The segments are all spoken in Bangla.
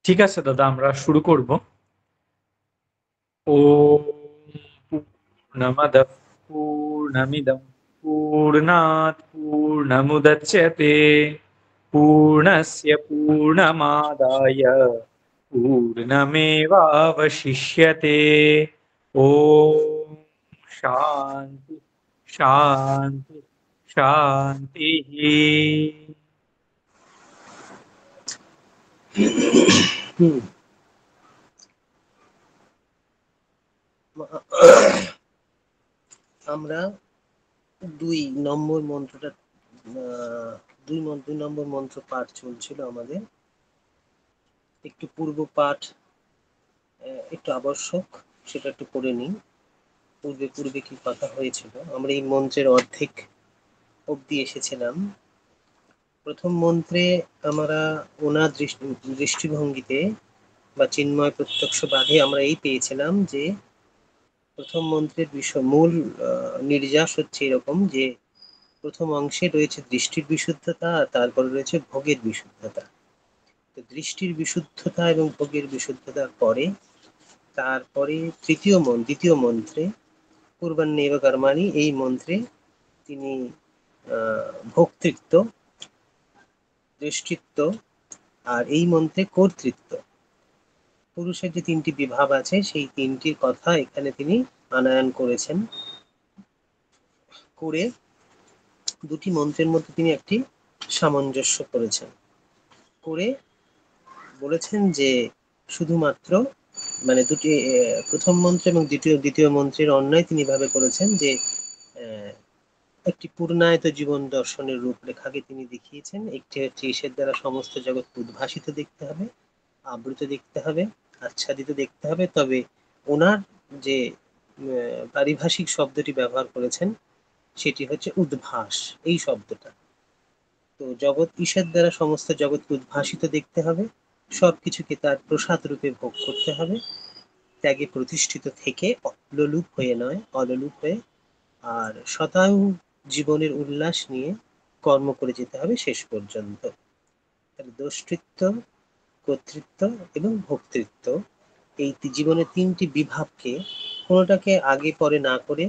ঠিক আছে দাদা, আমরা শুরু করব। ওম পূর্ণমদঃ পূর্ণমিদং পূর্ণাৎ পূর্ণমুদচ্যতে পূর্ণস্য পূর্ণমাদায় পূর্ণমেবাবশিষ্যতে। ওম শান্তি শান্তি শান্তিঃ। আমরা 2 নম্বর মন্ত্রটা দুই নম্বর মন্ত্র পাঠ চলছিল আমাদের। একটু পূর্ব পাঠ একটু আবশ্যক, সেটা একটু করে নিই। পূর্বে কি কথা হয়েছিল, আমরা এই মন্ত্রের অর্ধেক অব্দি এসেছিলাম। প্রথম মন্ত্রে আমরা ওনার দৃষ্টিভঙ্গিতে বা চিন্ময় প্রত্যক্ষবাদে আমরা এই পেয়েছিলাম যে প্রথম মন্ত্রের বিষয় মূল নির্যাস হচ্ছে এরকম যে প্রথম অংশে রয়েছে দৃষ্টির বিশুদ্ধতা, আর তারপরে রয়েছে ভোগের বিশুদ্ধতা। তো দৃষ্টির বিশুদ্ধতা এবং ভোগের বিশুদ্ধতার পরে তারপরে দ্বিতীয় মন্ত্রে পূর্বান্নেব কর্মাণি, এই মন্ত্রে তিনি ভোক্তৃত্ব, দৃষ্টিত্ব, আর এই মন্ত্রে কর্তৃত্ব, পুরুষের যে 3টি বিভাব আছে সেই 3টির কথা এখানে তিনি আনয়ন করেছেন। করে দুটি মন্ত্রের মধ্যে তিনি একটি সামঞ্জস্য করেছেন। করে বলেছেন যে শুধুমাত্র মানে দুটি প্রথম মন্ত্র এবং দ্বিতীয় মন্ত্রের অন্যায় তিনি ভাবে করেছেন যে একটি পূর্ণায়ত জীবন দর্শনের রূপরেখাকে তিনি দেখিয়েছেন। একটি হচ্ছে ঈশের দ্বারা সমস্ত জগৎ উদ্ভাসিত দেখতে হবে, আবৃত দেখতে হবে, আচ্ছাদিত দেখতে হবে। তবে ওনার যে পারিভাষিক শব্দটি ব্যবহার করেছেন সেটি হচ্ছে উদ্ভাস, এই শব্দটা। তো জগৎ ঈশের দ্বারা সমস্ত জগৎকে উদ্ভাসিত দেখতে হবে, সবকিছুকে তার প্রসাদ রূপে ভোগ করতে হবে, ত্যাগে প্রতিষ্ঠিত থেকে লোলুপ হয়ে নয়, অলোলুপ হয়ে, আর শতায়ু জীবনের উল্লাস নিয়ে কর্ম করে যেতে হবে শেষ পর্যন্ত। দোষ্টৃত্ব, কর্তৃত্ব এবং ভোক্তৃত্ব, এই জীবনের 3টি বিভাগকে কোনোটাকে আগে পরে না করে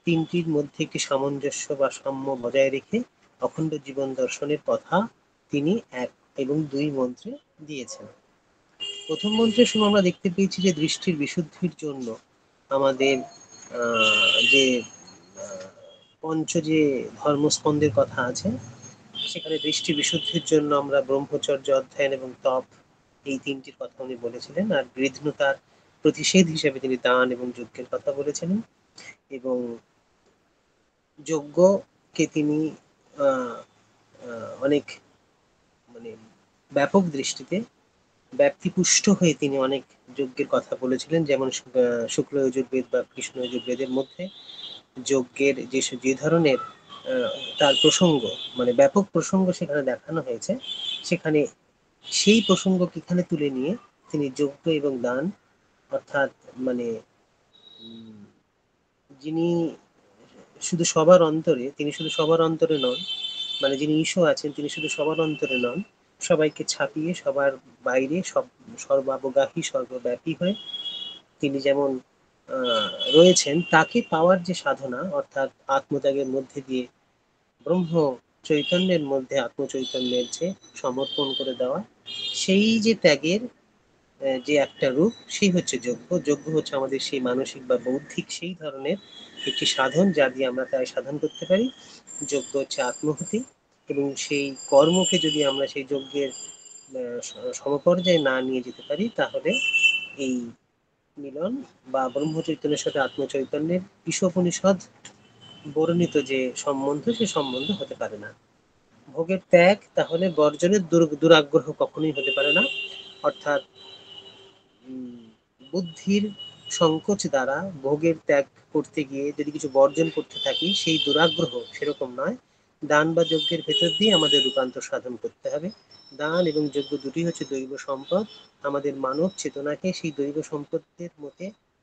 3টির মধ্যে একটি সামঞ্জস্য বা সাম্য বজায় রেখে অখণ্ড জীবন দর্শনের কথা তিনি 1 এবং 2 মন্ত্রে দিয়েছেন। প্রথম মন্ত্রের সময় আমরা দেখতে পেয়েছি যে দৃষ্টির বিশুদ্ধির জন্য আমাদের যে পঞ্চ যে ধর্মস্কন্ধের কথা আছে, সেখানে দৃষ্টি বিশুদ্ধির জন্য আমরা ব্রহ্মচর্য অধ্যয়ন এবং তপ, এই 3টির কথা উনি বলেছিলেন। আর গৃহীতার প্রতিষেধ হিসেবে তিনি দান এবং যজ্ঞের কথা বলেছিলেন। এবং যজ্ঞকে তিনি অনেক মানে ব্যাপক দৃষ্টিতে ব্যাপ্তিপুষ্ট হয়ে তিনি অনেক যজ্ঞের কথা বলেছিলেন। যেমন শুক্ল যজুর্বেদ বা কৃষ্ণ যজুর্বেদের মধ্যে যজ্ঞের যে ধরনের তার প্রসঙ্গ, মানে ব্যাপক প্রসঙ্গ সেখানে দেখানো হয়েছে, সেখানে সেই প্রসঙ্গকে এখানে তুলে নিয়ে তিনি যজ্ঞ এবং দান, অর্থাৎ মানে যিনি শুধু সবার অন্তরে, তিনি শুধু সবার অন্তরে নন, মানে যিনি ঈশ্বর আছেন তিনি শুধু সবার অন্তরে নন, সবাইকে ছাপিয়ে সবার বাইরে সর্বাবগাহী সর্বব্যাপী হয়ে তিনি যেমন রয়েছেন, তাকে পাওয়ার যে সাধনা, অর্থাৎ আত্মত্যাগের মধ্যে দিয়ে ব্রহ্ম চৈতন্যের মধ্যে আত্মচৈতন্যের যে সমর্পণ করে দেওয়া, সেই যে ত্যাগের যে একটা রূপ, সেই হচ্ছে যজ্ঞ। যজ্ঞ হচ্ছে আমাদের সেই মানসিক বা বৌদ্ধিক সেই ধরনের একটি সাধন, যা দিয়ে আমরা তাই সাধন করতে পারি। যজ্ঞ হচ্ছে আত্মহুতি, এবং সেই কর্মকে যদি আমরা সেই যজ্ঞের সমপর্যায়ে না নিয়ে যেতে পারি, তাহলে এই মিলন বা ব্রহ্ম চৈতন্যের সাথে আত্মচৈতন্যের ঈশোপনিষদ বর্ণিত যে সম্বন্ধ, সে সম্বন্ধ হতে পারে না। ভোগের ত্যাগ তাহলে বর্জনের দুরাগ্রহ কখনোই হতে পারে না। অর্থাৎ বুদ্ধির সংকোচ দ্বারা ভোগের ত্যাগ করতে গিয়ে যদি কিছু বর্জন করতে থাকি, সেই দুরাগ্রহ সেরকম নয়। দান বা যজ্ঞের ভেতর দিয়ে আমাদের রূপান্তর সাধন করতে হবে। দান এবং যজ্ঞ দুটি হচ্ছে দৈব সম্পদ। আমাদের মানব চেতনাকে সেই দৈব সম্পদের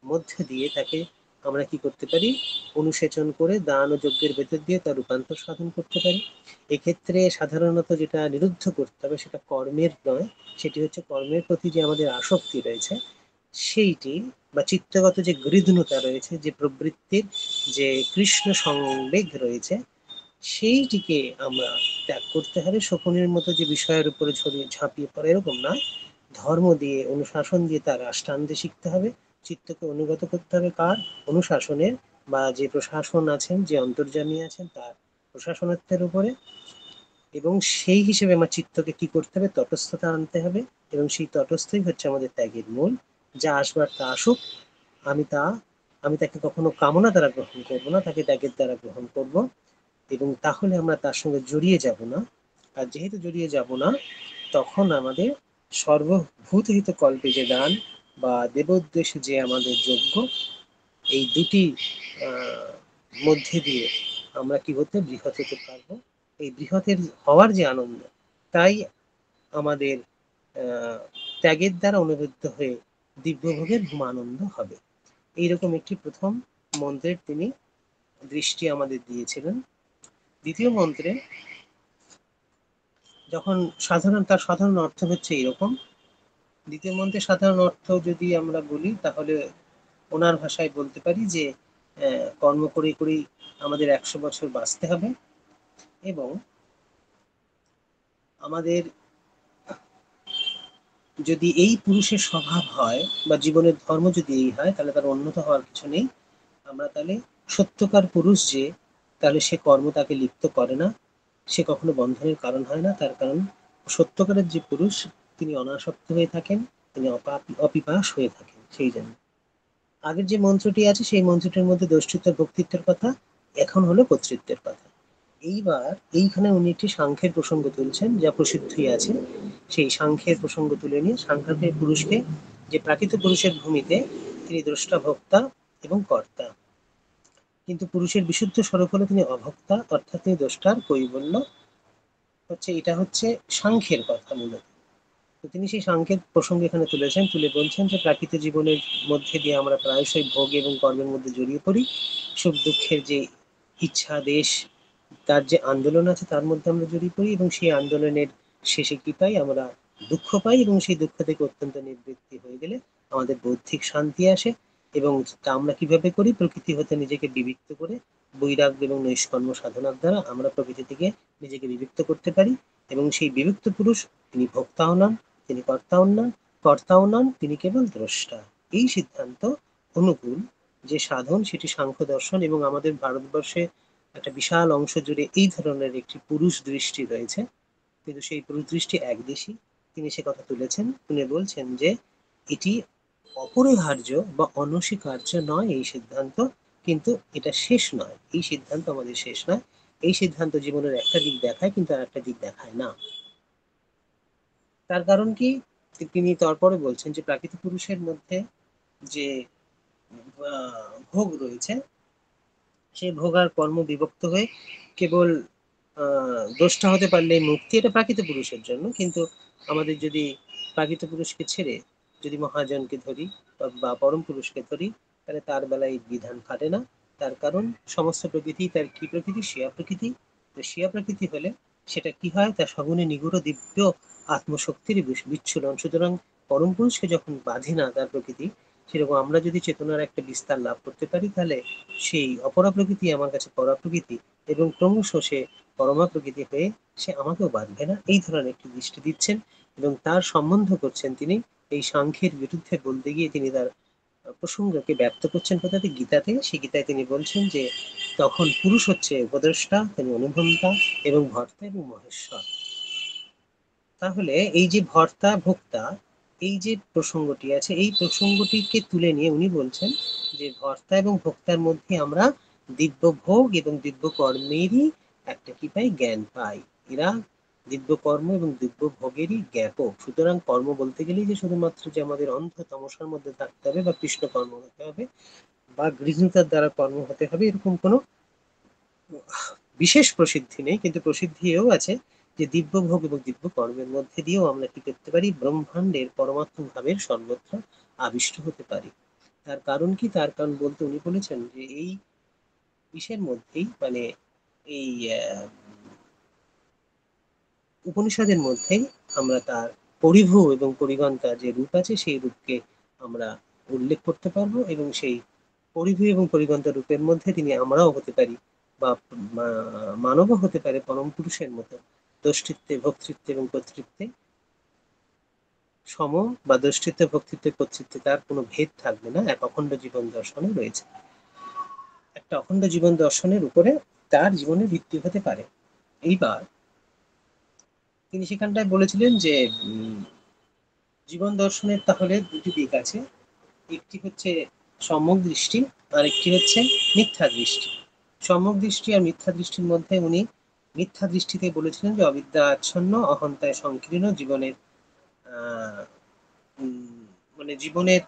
মধ্যে দিয়ে তাকে আমরা কি করতে পারি, অনুসেচন করে দান ও যজ্ঞের ভেতর দিয়ে তার রূপান্তর সাধন করতে পারি। এক্ষেত্রে সাধারণত যেটা নিরুদ্ধ করতে হবে সেটা কর্মের নয়, সেটি হচ্ছে কর্মের প্রতি যে আমাদের আসক্তি রয়েছে সেইটি, বা চিত্তগত যে গৃহীণতা রয়েছে, যে প্রবৃত্তির যে কৃষ্ণ সংবেগ রয়েছে, সেইটিকে আমরা ত্যাগ করতে হবে। শকুনের মতো যে বিষয়ের উপরে ছড়িয়ে ঝাঁপিয়ে পড়ে এরকম নয়, ধর্ম দিয়ে অনুশাসন দিয়ে তার আষ্টান্তে শিখতে হবে। চিত্তকে অনুগত করতে হবে কার? অনুশাসনের, বা যে প্রশাসন আছেন, যে অন্তর্যামী আছেন তার প্রশাসনত্বের উপরে। এবং সেই হিসেবে আমার চিত্তকে কি করতে হবে, তটস্থতা আনতে হবে। এবং সেই তটস্থই হচ্ছে আমাদের ত্যাগের মূল। যা আসবার তা আসুক, আমি তা আমি তাকে কখনো কামনা দ্বারা গ্রহণ করব না, তাকে ত্যাগের দ্বারা গ্রহণ করব। এবং তাহলে আমরা তার সঙ্গে জড়িয়ে যাব না। আর যেহেতু জড়িয়ে যাব না, তখন আমাদের সর্বভূতহিত কল্পে যে দান বা দেবোদ্দেশ্যে যে আমাদের যজ্ঞ, এই দুটি মধ্যে দিয়ে আমরা কি হতে, বৃহৎ হতে পারবো। এই বৃহতের হওয়ার যে আনন্দ, তাই আমাদের ত্যাগের দ্বারা অনুবৃত্ত হয়ে দিব্যভোগের আনন্দ হবে। এইরকম একটি প্রথম মন্ত্রের তিনি দৃষ্টি আমাদের দিয়েছিলেন। দ্বিতীয় মন্ত্রে যখন তার সাধারণ অর্থ হচ্ছে এরকম। দ্বিতীয় মন্ত্রের সাধারণ অর্থ যদি আমরা বলি, তাহলে ওনার ভাষায় বলতে পারি যে কর্ম করে করেই আমাদের 100 বছর বাঁচতে হবে। এবং আমাদের যদি এই পুরুষের স্বভাব হয় বা জীবনের ধর্ম যদি এই হয়, তাহলে তার উন্নত হওয়ার কিছু নেই। আমরা তাহলে সত্যকার পুরুষ যে, তাহলে সে কর্ম তাকে লিপ্ত করে না, সে কখনো বন্ধনের কারণ হয় না। তার কারণ সত্যকারের যে পুরুষ, তিনি অনাসক্ত হয়ে থাকেন, তিনি অপিপাস হয়ে থাকেন। সেই জন্য আগের যে মন্ত্রটি আছে সেই মন্ত্রটির মধ্যে দোষ্টিত্ব ভক্তিত্বের কথা, এখন হলো কর্তৃত্বের কথা। এইবার এইখানে উনি একটি সাংখ্যের প্রসঙ্গ তুলছেন, যা প্রসিদ্ধই আছে। সেই সাংখ্যের প্রসঙ্গ তুলে নিয়ে সাংখ্যের পুরুষকে, যে প্রাকৃত পুরুষের ভূমিতে তিনি দ্রষ্টা, ভোক্তা এবং কর্তা, কিন্তু পুরুষের বিশুদ্ধ স্বরূপ হলে তিনি অভোক্তা, অর্থাৎ তিনি দ্রষ্টার কৈবল্য হচ্ছে। এটা হচ্ছে সাংখ্যের কথা মূলত। তো তিনি সেই সাংখ্যের প্রসঙ্গ এখানে তুলেছেন, তুলে বলছেন যে প্রাকৃতিক জীবনের মধ্যে দিয়ে আমরা প্রায়শই ভোগ এবং কর্মের মধ্যে জড়িয়ে পড়ি। সুখ দুঃখের যে ইচ্ছা দেশ, তার যে আন্দোলন আছে তার মধ্যে আমরা জড়িয়ে পড়ি, এবং সেই আন্দোলনের শেষে কি পাই, আমরা দুঃখ পাই। এবং সেই দুঃখ থেকে অত্যন্ত নিবৃত্তি হয়ে গেলে আমাদের বৌদ্ধিক শান্তি আসে। এবং তা আমরা কিভাবে করি, প্রকৃতি হতে নিজেকে বিবিক্ত করে বৈরাগ্য এবং নৈষ্কর্ম সাধনার দ্বারা আমরা প্রকৃতি থেকে নিজেকে বিভক্ত করতে পারি। এবং সেই বিভক্ত পুরুষ, তিনি ভোক্তাও নন, তিনি কর্তাও নন, তিনি কেবল দ্রষ্টা। এই সিদ্ধান্ত অনুকূল যে সাধন, সেটি সাংখ্য দর্শন। এবং আমাদের ভারতবর্ষে একটা বিশাল অংশ জুড়ে এই ধরনের একটি পুরুষ দৃষ্টি রয়েছে, কিন্তু সেই পুরুষ দৃষ্টি একদেশী। তিনি সে কথা তুলেছেন। তিনি বলছেন যে এটি অপরিহার্য বা অনস্বীকার্য নয় এই সিদ্ধান্ত, কিন্তু এটা শেষ নয়। এই সিদ্ধান্ত আমাদের শেষ নয়। এই সিদ্ধান্ত জীবনের একটা দিক দেখায়, কিন্তু আর একটা দিক দেখায় না। তার কারণ কি, তিনি তারপরে বলছেন যে প্রাকৃতিক পুরুষের মধ্যে যে ভোগ রয়েছে, সেই ভোগ আর কর্ম বিভক্ত হয়ে কেবল দ্রষ্টা হতে পারলে মুক্তি, এটা প্রাকৃত পুরুষের জন্য। কিন্তু আমাদের যদি প্রাকৃত পুরুষকে ছেড়ে যদি মহাজনকে ধরি বা পরম পুরুষকে ধরি, তাহলে তার বেলায় এই বিধান খাটে না। তার কারণ সমস্ত প্রকৃতি তার কি প্রকৃতি, শিয়া প্রকৃতি। তো শিয়া প্রকৃতি হলে সেটা কি হয়, তার সগুণে নিগুড় দিব্য আত্মশক্তির বিচ্ছুরণ। সুতরাং পরম পুরুষকে যখন বাঁধে না তার প্রকৃতি, সেরকম আমরা যদি চেতনার একটা বিস্তার লাভ করতে পারি, তাহলে সেই অপরা প্রকৃতি আমার কাছে পরা প্রকৃতি, এবং ক্রমশ সে পরমা প্রকৃতি হয়ে সে আমাকেও বাঁধবে না। এই ধরনের একটি দৃষ্টি দিচ্ছেন। এবং তার সম্বন্ধ করছেন তিনি এই সাংখ্যের বিরুদ্ধে বলতে গিয়ে, তিনি তার প্রসঙ্গকে ব্যক্ত করছেন কোথা থেকে, গীতা থেকে। সেই গীতায় তিনি বলছেন যে তখন পুরুষ হচ্ছে উপদেষ্টা, তিনি অনুভন্তা এবং ভর্তা এবং মহেশ্বর। তাহলে এই যে ভর্তা ভোক্তা, এই যে প্রসঙ্গটি আছে, এই প্রসঙ্গটিকে তুলে নিয়ে উনি বলছেন যে ভর্তা এবং ভোক্তার মধ্যে আমরা দিব্য ভোগ এবং দিব্য কর্মেরই একটা কি পাই, জ্ঞান পাই। এরা দিব্য কর্ম এবং দিব্য ভোগেরই জ্ঞাপক। সুতরাং কর্ম বলতে গেলেই যে শুধুমাত্র যে আমাদের অন্ধ তমসার মধ্যে থাকতে হবে বা কৃষ্ণ কর্ম হতে হবে বা গৃহীতার দ্বারা কর্ম হতে হবে, এরকম কোনো বিশেষ প্রসিদ্ধি নেই। কিন্তু প্রসিদ্ধি এও আছে যে দিব্য ভোগ এবং দিব্য কর্মের মধ্যে দিয়েও আমরা কি করতে পারি, ব্রহ্মাণ্ডের পরমাত্ম ভাবের সর্বত্র আবিষ্ট হতে পারি। তার কারণ কি? তার কারণ বলতে উনি বলেছেন যে এই বিষয়ের মধ্যেই মানে এই উপনিষদের মধ্যেই আমরা তার পরিভু এবং পরিগন্তা যে রূপ আছে সেই রূপকে আমরা উল্লেখ করতে পারবো, এবং সেই পরিভু এবং পরিগন্তা রূপের মধ্যে তিনি আমরাও হতে পারি, বা মানবও হতে পারে পরম পুরুষের মতো দ্রষ্টিত্বে, ভোক্তৃত্বে এবং কর্তৃত্বে সম, বা দ্রষ্টিত্বে, ভোক্তৃত্বে, কর্তৃত্বে তার কোনো ভেদ থাকবে না, এক অখণ্ড জীবন দর্শনে রয়েছে। একটা অখণ্ড জীবন দর্শনের উপরে তার জীবনের ভিত্তি হতে পারে। এইবার তিনি সেখানটায় বলেছিলেন যে জীবন দর্শনের তাহলে দুটি দিক আছে, একটি হচ্ছে সম্যক দৃষ্টি, আর একটি হচ্ছে মিথ্যা দৃষ্টি। সম্যক দৃষ্টি আর মিথ্যা দৃষ্টির মধ্যে উনি মিথ্যা দৃষ্টিতে বলেছিলেন যে অবিদ্যা আচ্ছন্ন, অহন্তায় সংকীর্ণ জীবনের আহ মানে জীবনের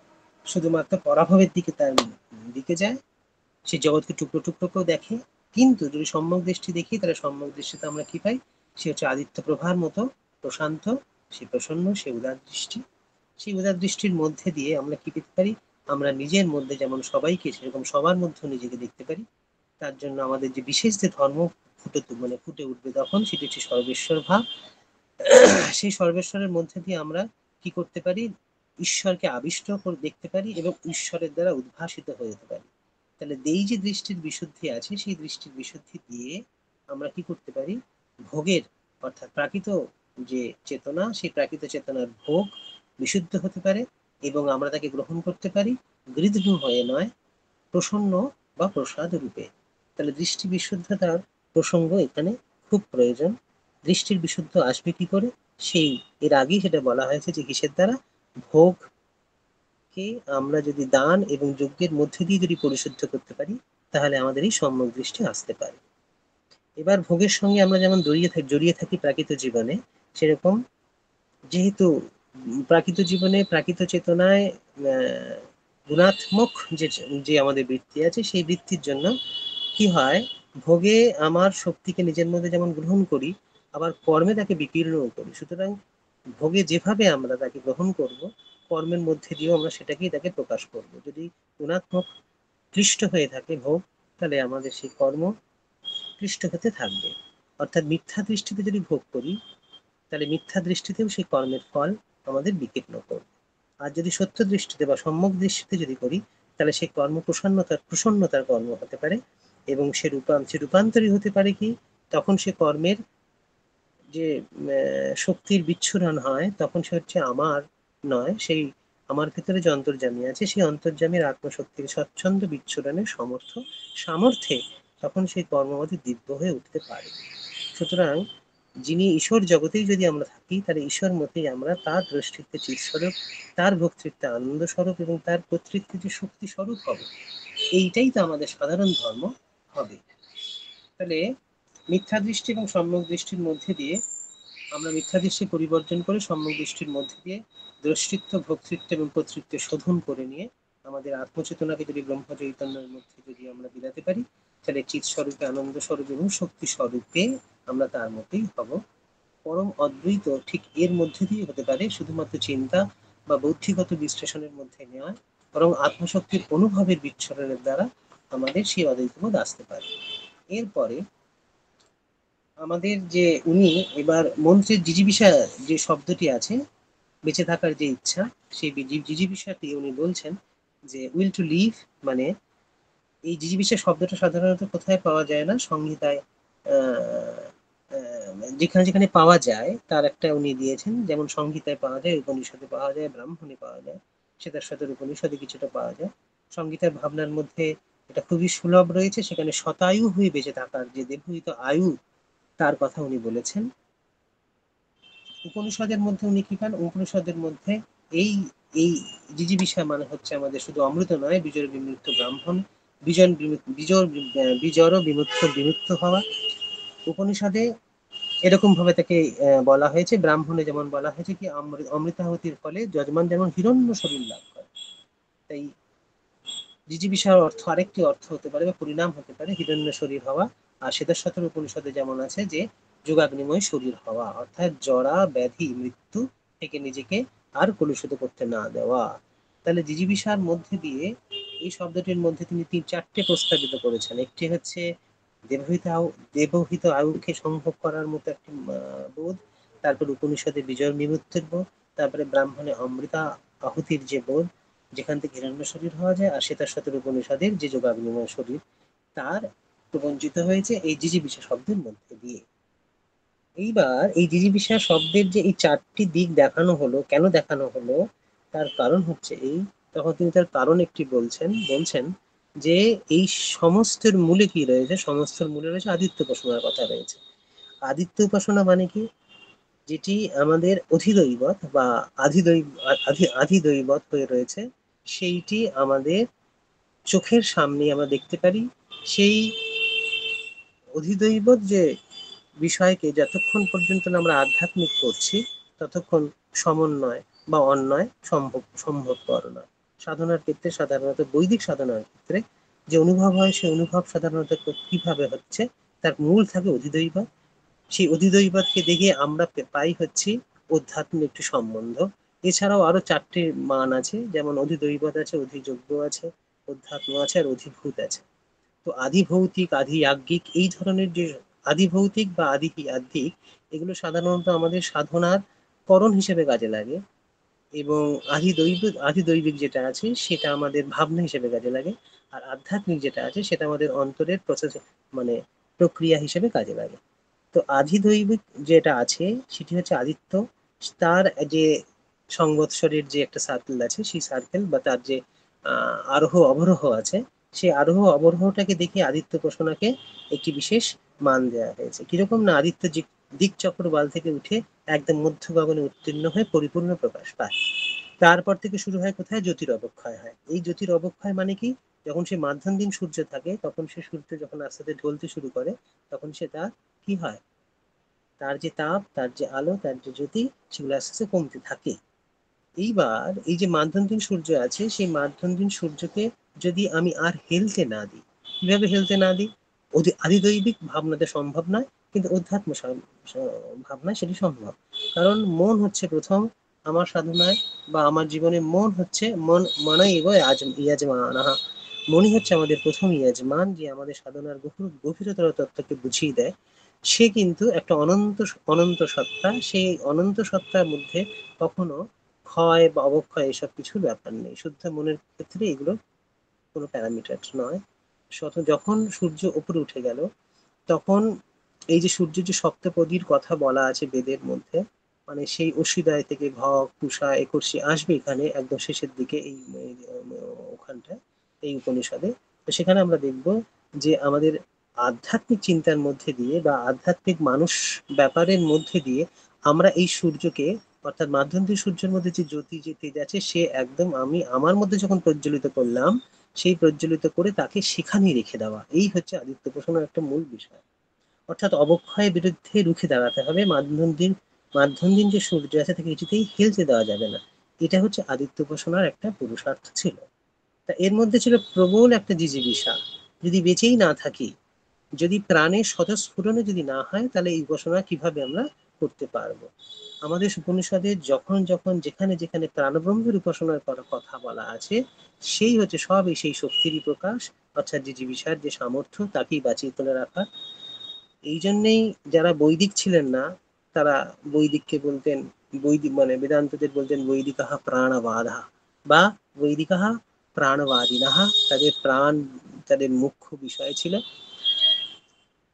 শুধুমাত্র পরাভবের দিকে তার দিকে যায়, সে জগৎকে টুকরো টুকরো করে দেখে। কিন্তু যদি সম্যক দৃষ্টি দেখি, তাহলে সম্যক দৃষ্টিতে আমরা কি পাই? সে হচ্ছে আদিত্য প্রভার মতো প্রশান্ত, সে প্রসন্ন, সে উদার দৃষ্টি। সেই উদার দৃষ্টির মধ্যে দিয়ে আমরা কি পেতে পারি? আমরা নিজের মধ্যে যেমন সবাইকে, সেরকম সবার মধ্যে নিজেকে দেখতে পারি। তার জন্য আমাদের যে বিশেষ যে ধর্ম ফুটে উঠবে তখন, সেটি হচ্ছে সর্বেশ্বর ভাব। সেই সর্বেশ্বরের মধ্যে দিয়ে আমরা কি করতে পারি? ঈশ্বরকে আবিষ্ট করে দেখতে পারি এবং ঈশ্বরের দ্বারা উদ্ভাসিত হয়ে যেতে পারি। তাহলে এই যে দৃষ্টির বিশুদ্ধি আছে, সেই দৃষ্টির বিশুদ্ধি দিয়ে আমরা কি করতে পারি? ভোগের, অর্থাৎ প্রাকৃত যে চেতনা, সেই প্রাকৃত চেতনার ভোগ বিশুদ্ধ হতে পারে, এবং আমরা তাকে গ্রহণ করতে পারি গৃহীত হয়ে নয়, প্রসন্ন বা প্রসাদ রূপে। তাহলে দৃষ্টি বিশুদ্ধতার প্রসঙ্গ এখানে খুব প্রয়োজন। দৃষ্টির বিশুদ্ধ আসবে কি করে? সেই এর আগেই সেটা বলা হয়েছে যে কিসের দ্বারা? ভোগকে আমরা যদি দান এবং যজ্ঞের মধ্যে দিয়ে যদি পরিশুদ্ধ করতে পারি, তাহলে আমাদের এই সম্যক দৃষ্টি আসতে পারে। এবার ভোগের সঙ্গে আমরা যেমন জড়িয়ে থাকি প্রাকৃত জীবনে, সেরকম যেহেতু প্রাকৃত জীবনে, প্রাকৃত চেতনায় গুণাত্মক যে যে আমাদের বৃত্তি আছে, সেই বৃত্তির জন্য কি হয়? ভোগে আমার শক্তিকে নিজের মধ্যে যেমন গ্রহণ করি, আবার কর্মে তাকে বিকীর্ণও করি। সুতরাং ভোগে যেভাবে আমরা তাকে গ্রহণ করব, কর্মের মধ্যে দিয়েও আমরা সেটাকেই তাকে প্রকাশ করব। যদি গুণাত্মক ক্লিষ্ট হয়ে থাকে ভোগ, তাহলে আমাদের সেই কর্ম ক্লিষ্ট হতে থাকবে। অর্থাৎ মিথ্যা দৃষ্টিতে যদি ভোগ করি, তাহলে মিথ্যা দৃষ্টিতেও সেই কর্মের ফল আমাদের বিকীর্ণ করবে। আর যদি সত্য দৃষ্টিতে বা সম্যক দৃষ্টিতে যদি করি, তাহলে সেই কর্ম প্রসন্নতার কর্ম হতে পারে, এবং সে রূপান্তরী হতে পারে কি? তখন সে কর্মের যে শক্তির বিচ্ছুরণ হয়, তখন সে হচ্ছে আমার নয়, সেই আমার ভিতরে যে অন্তর্যামী আছে, সেই অন্তর্যামীর আত্মশক্তির স্বচ্ছন্দ বিচ্ছুরণের সামর্থ্যে তখন সেই কর্ম আমাদের দিব্য হয়ে উঠতে পারে। সুতরাং যিনি ঈশ্বর জগতেই যদি আমরা থাকি, তাহলে ঈশ্বর মতেই আমরা তার দৃষ্টিতে চিৎস্বরূপ, তার ভোক্তৃত্বে আনন্দ স্বরূপ এবং তার কর্তৃত্বে যে শক্তি স্বরূপ হবে। এইটাই তো আমাদের সাধারণ ধর্ম হবে। তাহলে মিথ্যা দৃষ্টি এবং সম্যক দৃষ্টির মধ্যে দিয়ে আমরা মিথ্যা দৃষ্টি পরিবর্জন করে সম্যক দৃষ্টির মধ্যে দিয়ে দ্রষ্টিত্ব, ভোক্তৃত্ব এবং কর্তৃত্ব শোধন করে নিয়ে আমাদের আত্মচেতনাকে যদি ব্রহ্ম চৈতন্যের মধ্যে যদি আমরা বিলাতে পারি, তাহলে চিৎ স্বরূপে, আনন্দ স্বরূপে এবং শক্তি স্বরূপে আমরা তার মধ্যেই হব। পরম অদ্বৈত ঠিক এর মধ্যে দিয়ে হতে পারে, শুধুমাত্র চিন্তা বা বৌদ্ধিগত বিশ্লেষণের মধ্যে নয়, বরং আত্মশক্তির অনুভবের বিচ্ছরণের দ্বারা আমাদের সেই অদ্বৈতবোধ আসতে পারে। এরপরে আমাদের যে উনি এবার মন্ত্রের জিজিবিষা যে শব্দটি আছে, বেঁচে থাকার যে ইচ্ছা, সেই জিজিবিষাটি উনি বলছেন যে উইল টু লিভ, মানে এই জিজিবিষা শব্দটা সাধারণত কোথায় পাওয়া যায় না? সংহিতায় যেখানে যেখানে পাওয়া যায় তার একটা উনি দিয়েছেন, যেমন সংহিতায় পাওয়া যায়, উপনিষদে পাওয়া যায়, ব্রাহ্মণে পাওয়া যায়, শ্বেতাশ্বতর উপনিষদে কিছুটা পাওয়া যায়। সংহিতার ভাবনার মধ্যে এটা খুবই সুলভ রয়েছে, সেখানে শতায়ু হয়ে বেঁচে থাকার যে দেবহিত আয়ু, তার কথা উনি বলেছেন। উপনিষদের মধ্যে উনি কি পান? উপনিষদের মধ্যে এই এই জিজিবিষা মানে হচ্ছে আমাদের শুধু অমৃত নয়, বিজয় বিমুক্ত ব্রাহ্মণ, বিজর বিমুক্ত হওয়া। উপনিষদে এরকম ভাবে তাকে বলা হয়েছে, ব্রাহ্মণে যেমন বলা হয়েছে কি অমৃতাহুতির ফলে যজমান যেমন হিরণ্য শরীর লাভ করে। তাই জিজিবিষার অর্থ, আরেকটি অর্থ হতে পারে বা পরিণাম হতে পারে হিরণ্য শরীর হওয়া। আর শ্বেতাশ্বতর উপনিষদে যেমন আছে যে যোগাগ্নিময় শরীর হওয়া, অর্থাৎ জরা ব্যাধি মৃত্যু থেকে নিজেকে আর কলুষিত করতে না দেওয়া। তাহলে জিজিবিষার মধ্যে দিয়ে এই শব্দটির মধ্যে তিনি চারটে প্রস্তাবিত করেছেন। একটি হচ্ছে দেবহিত আয়ুকে সম্ভব করার মতো একটি বোধ, তারপর উপনিষদে বিজয় বিমূর্তির বোধ, তারপরে ব্রাহ্মণে অমৃতা আহুতির যে বোধ, যেখান থেকে হিরণ্য শরীর হওয়া যায়, আর শ্বেতাশ্বতর উপনিষদের যে যোগাগ্নিময় শরীর, তার প্রবঞ্চিত হয়েছে এই জিজিবিষা শব্দের মধ্যে দিয়ে। এইবার এই জিজিবিষা শব্দের যে এই চারটি দিক দেখানো হলো, কেন দেখানো হলো, তার কারণ হচ্ছে এই, তখন তিনি তার কারণ একটি বলছেন যে এই সমস্তের মূলে কি রয়েছে, সমস্তের মূলে রয়েছে আদিত্য উপাসনার কথা রয়েছে। আদিত্য উপাসনা মানে কি? যেটি আমাদের অধিদৈবত বা আধিদৈবত হয়ে রয়েছে, সেইটি আমাদের চোখের সামনে আমরা দেখতে পারি। সেই অধিদৈবত যে বিষয়কে যতক্ষণ পর্যন্ত না আমরা আধ্যাত্মিক করছি, ততক্ষণ সমন্বয় বা অন্যয় সম্ভবপর নয়। সাধনার ক্ষেত্রে, সাধারণত বৈদিক সাধনার ক্ষেত্রে যে অনুভব হয়, সেই অনুভব সাধারণত কিভাবে হচ্ছে, তার মূল থাকে অধিদৈবত। সেই অধিদৈবতকে দেখে আমরা পাই হচ্ছে অধ্যাত্মিক একটি সম্বন্ধ। এছাড়াও আরো চারটি মান আছে, যেমন অধিদৈবত আছে, অধিযোগ্য আছে, অধ্যাত্ম আছে, আর অধিভূত আছে। তো আদি ভৌতিক, আদি আজ্ঞিক, এই ধরনের যে আদি ভৌতিক বা আদি আধ্যাত্মিক, এগুলো সাধারণত আমাদের সাধনার করণ হিসেবে কাজে লাগে। এবং আদি দৈবিক যেটা আছে সেটা আমাদের ভাবনা হিসেবে কাজে লাগে। আর আধ্যাত্মিক যেটা আছে সেটা আমাদের অন্তরের প্রসেস, মানে প্রক্রিয়া হিসেবে কাজে লাগে। তো আদি দৈবিক যেটা আছে সেটি হচ্ছে আদিত্য। তার যে সংবৎসরের যে একটা সার্কেল আছে, সেই সার্কেল বা তার যে আরোহ অবরোহ আছে, সেই আরোহ অবরোহটাকে দেখে আদিত্য উপাসনাকে একটি বিশেষ মান দেওয়া হয়েছে। কিরকম না, আদিত্য দিক চক্র বাল থেকে উঠে একদম মধ্য গগনে উত্তীর্ণ হয়ে পরিপূর্ণ প্রকাশ পায়। তারপর থেকে শুরু হয় কোথায়? জ্যোতির অবক্ষয় হয়। এই জ্যোতির অবক্ষয় মানে কি? যখন সে মাধ্যান্দিন সূর্য থাকে, তখন সে সূর্য যখন আস্তে আস্তে ঢলতে শুরু করে, তখন সেটা কি হয়, তার যে তাপ, তার যে আলো, তার যে জ্যোতি, সেগুলো আস্তে আস্তে কমতে থাকে। এইবার এই যে মাধ্যান্দিন সূর্য আছে, সেই মাধ্যান্দিন সূর্যকে যদি আমি আর হেলতে না দিই, কিভাবে হেলতে না দিই? আদিদৈবিক ভাবনাতে সম্ভব নয়, কিন্তু অধ্যাত্ম ভাবনায় সেটি সম্ভব। কারণ মন হচ্ছে প্রথম আমার সাধনায় বা আমার জীবনে, মনই এগো ইয়াজমানাহা। মনই হচ্ছে আমাদের প্রথম ইয়াজমান, যে আমাদের সাধনার গভীরতর তত্ত্বকে বুঝিয়ে দেয়। সে কিন্তু একটা অনন্ত অনন্ত সত্তা। সেই অনন্ত সত্তার মধ্যে কখনো ক্ষয় বা অবক্ষয় এসব কিছুর ব্যাপার নেই। শুদ্ধ মনের ক্ষেত্রে এগুলো কোনো প্যারামিটার নয়। যখন সূর্য উপরে উঠে গেল, তখন এই যে সূর্যের যে সপ্তপদীর কথা বলা আছে বেদের মধ্যে, মানে সেই অশ্বীদয় থেকে কুষা একর্ষি আসবে এখানে একদম শেষের দিকে, ওখানটায়, এই উপনিষদে। তো সেখানে আমরা দেখব যে আমাদের আধ্যাত্মিক চিন্তার মধ্যে দিয়ে বা আধ্যাত্মিক মানুষ ব্যাপারের মধ্যে দিয়ে আমরা এই সূর্যকে, অর্থাৎ মাধ্যন্তিক সূর্যের মধ্যে যে জ্যোতি, যে তেজ আছে, সে একদম আমি আমার মধ্যে যখন প্রজ্বলিত করলাম, সেই প্রজ্বলিত করে তাকে সেখানেই রেখে দেওয়া, এই হচ্ছে আদিত্য উপাসনার একটা মূল বিষয়। অর্থাৎ অবক্ষয়ের বিরুদ্ধে রুখে দাঁড়াতে হবে। মাধ্যম দিন যে সূর্য আছে তাকে কিছুতেই হেলতে দেওয়া যাবে না। এটা হচ্ছে আদিত্য উপাসনার একটা পুরুষার্থ ছিল। তা এর মধ্যে ছিল প্রবল একটা জিজিবিষা। যদি বেঁচেই না থাকি, যদি প্রাণের স্বতঃস্ফুরণে যদি না হয়, তাহলে এই উপাসনা কিভাবে আমরা করতে পারবো? আমাদের উপনিষদের যখন যখন যেখানে যেখানে প্রাণব্রহ্মের উপাসনার কথা বলা আছে, সেই হচ্ছে সবই সেই শক্তিরই প্রকাশ, অর্থাৎ জিজিবিষার যে সামর্থ্য তাকেই বাঁচিয়ে তুলে রাখা। এই জন্যেই যারা বৈদিক ছিলেন না, তারা বৈদিককে বলতেন, বৈদিক মানে বেদান্তদের বলতেন বৈদিকাহা প্রাণবাদা বা বৈদিকাহা প্রাণবাদিনাহা। তাদের প্রাণ তাদের মুখ্য বিষয় ছিল।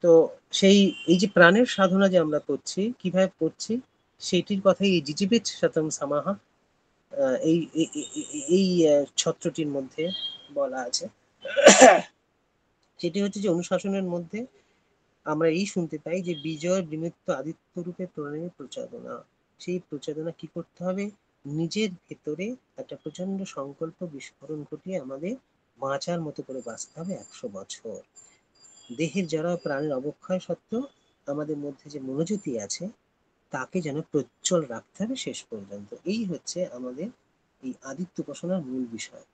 তো সেই এই যে প্রাণের সাধনা যে আমরা করছি, কিভাবে করছি, সেইটির কথাই এই জিজিবেত শতম সামাহা, এই এই এই ছত্রটির মধ্যে বলা আছে। সেটি হচ্ছে যে অনুশাসনের মধ্যে আমরা এই শুনতে পাই যে বিজয় বিমূর্ত আদিত্য রূপে প্রণয়ের প্রচোদনা। সেই প্রচোদনা কি করতে হবে? নিজের ভেতরে একটা প্রচন্ড সংকল্প বিস্ফোরণ ঘটিয়ে আমাদের বাঁচার মতো করে বাঁচতে হবে 100 বছর। দেহের যারা প্রাণের অবক্ষয় সত্ত্বেও আমাদের মধ্যে যে মনোজ্যোতি আছে, তাকে যেন প্রজ্জ্বল রাখতে হবে শেষ পর্যন্ত। এই হচ্ছে আমাদের এই আদিত্য উপাসনার মূল বিষয়।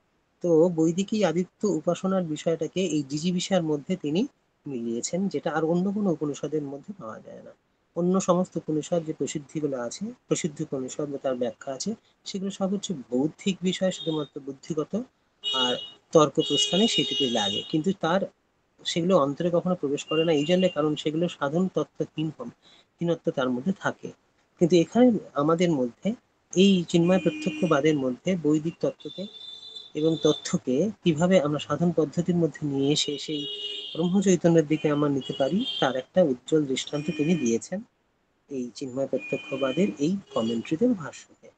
তো বৈদিক এই আদিত্য উপাসনার বিষয়টাকে এই জিজিবিষার মধ্যে তিনি মিলিয়েছেন, যেটা আর অন্য কোনো উপনিষদের মধ্যে পাওয়া যায় না। অন্য সমস্ত উপনিষদ যে প্রসিদ্ধিগুলো আছে, প্রসিদ্ধ উপনিষদ বা তার ব্যাখ্যা আছে, সেগুলো সব হচ্ছে বৌদ্ধিক বিষয়, শুধুমাত্র বুদ্ধিগত, আর তর্ক প্রস্থানে সেটুকুই লাগে, কিন্তু তার সেগুলো অন্তরে কখনো প্রবেশ করে না, এই জন্য কারণ সেগুলো সাধন তত্ত্বহীন হীনত্ব তার মধ্যে থাকে। কিন্তু এখানে আমাদের মধ্যে এই চিন্ময় প্রত্যক্ষবাদের মধ্যে বৈদিক তত্ত্বকে এবং তথ্যকে কিভাবে আমরা সাধন পদ্ধতির মধ্যে নিয়ে এসে সেই ব্রহ্ম চৈতন্যের দিকে আমরা নিতে পারি, তার একটা উজ্জ্বল দৃষ্টান্ত তিনি দিয়েছেন এই চিন্ময় প্রত্যক্ষবাদের এই কমেন্ট্রিতে, ভাষ্যতে।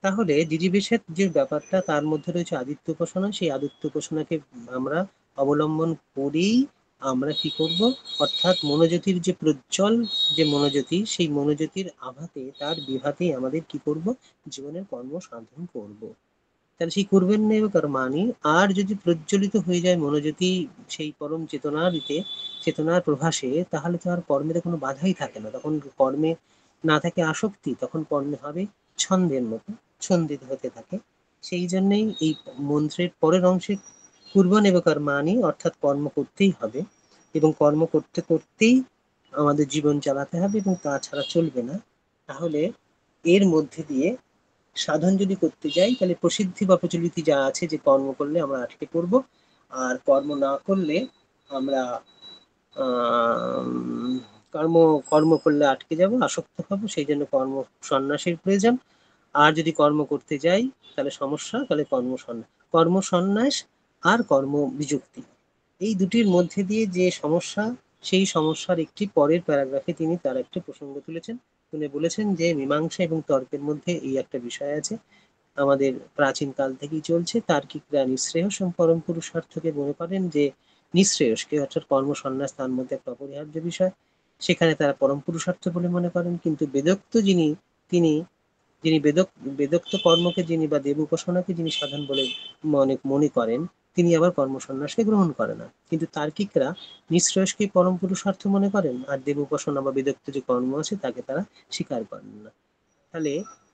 তাহলে জিজিবেশের যে ব্যাপারটা, তার মধ্যে রয়েছে আদিত্য উপাসনা। সেই আদিত্য উপাসনাকে আমরা অবলম্বন করেই আমরা কি করব, অর্থাৎ মনোজ্যোতির যে প্রজ্জ্বল যে মনোজ্যোতি, সেই মনোজ্যোতির আভাতে, তার বিভাতেই আমাদের কি করব, জীবনের কর্ম সাধন করব। তাহলে সেই করবেন না এবার মানি, আর যদি প্রজ্বলিত হয়ে যায় মনোজ্যোতি সেই পরম চেতনারিতে, চেতনার প্রভাসে, তাহলে তো আর কর্মের কোনো বাধাই থাকে না, তখন কর্মে না থাকে আসক্তি, তখন কর্মে হবে ছন্দের মতো, ছন্দিত হতে থাকে। সেই জন্যই এই মন্ত্রের পরের অংশে কুর্বন এব কর্মাণি, অর্থাৎ কর্ম করতেই হবে, এবং কর্ম করতে করতেই আমাদের জীবন চালাতে হবে, এবং তাছাড়া চলবে না। তাহলে এর মধ্যে দিয়ে সাধন যদি করতে যাই, তাহলে প্রসিদ্ধি বা প্রচলিতি যা আছে যে কর্ম করলে আমরা আটকে পড়বো, আর কর্ম না করলে আমরা কর্ম কর্ম করলে আটকে যাব, আসক্ত হবো, সেই জন্য কর্ম সন্ন্যাসের প্রয়োজন। আর যদি কর্ম করতে যাই তাহলে সমস্যা, তাহলে কর্ম সন্ন্যাস আর কর্ম বিযুক্তি, এই দুটির মধ্যে দিয়ে যে সমস্যা, সেই সমস্যার একটি পরের প্যারাগ্রাফে তিনি তার একটা প্রসঙ্গ তুলেছেন। তিনি বলেছেন যে মীমাংসা এবং তর্কের মধ্যে এই একটা বিষয় আছে, আমাদের প্রাচীন কাল থেকেই চলছে। তার্কিকরা নিঃশ্রেয়স এবং পরম পুরুষার্থকে মনে করেন যে নিঃশ্রেয়সকে, অর্থাৎ কর্ম সন্ন্যাস তার মধ্যে একটা অপরিহার্য বিষয়, সেখানে তারা পরম পুরুষার্থ বলে মনে করেন। কিন্তু বেদোক্ত যিনি, তিনি যিনি বেদোক্ত কর্মকে যিনি বা দেব উপাসনাকে যিনি সাধন বলে মনে মনে করেন, তিনি আবার কর্ম সন্ন্যাসকে গ্রহণ করে না। কিন্তু তার্কিকরা নিঃশ্রেয়সকে পরম পুরুষার্থ মনে করেন, আর দেব উপাসনা বা বেদোক্ত যে কর্ম আছে তাকে তারা স্বীকার করেন না। তাহলে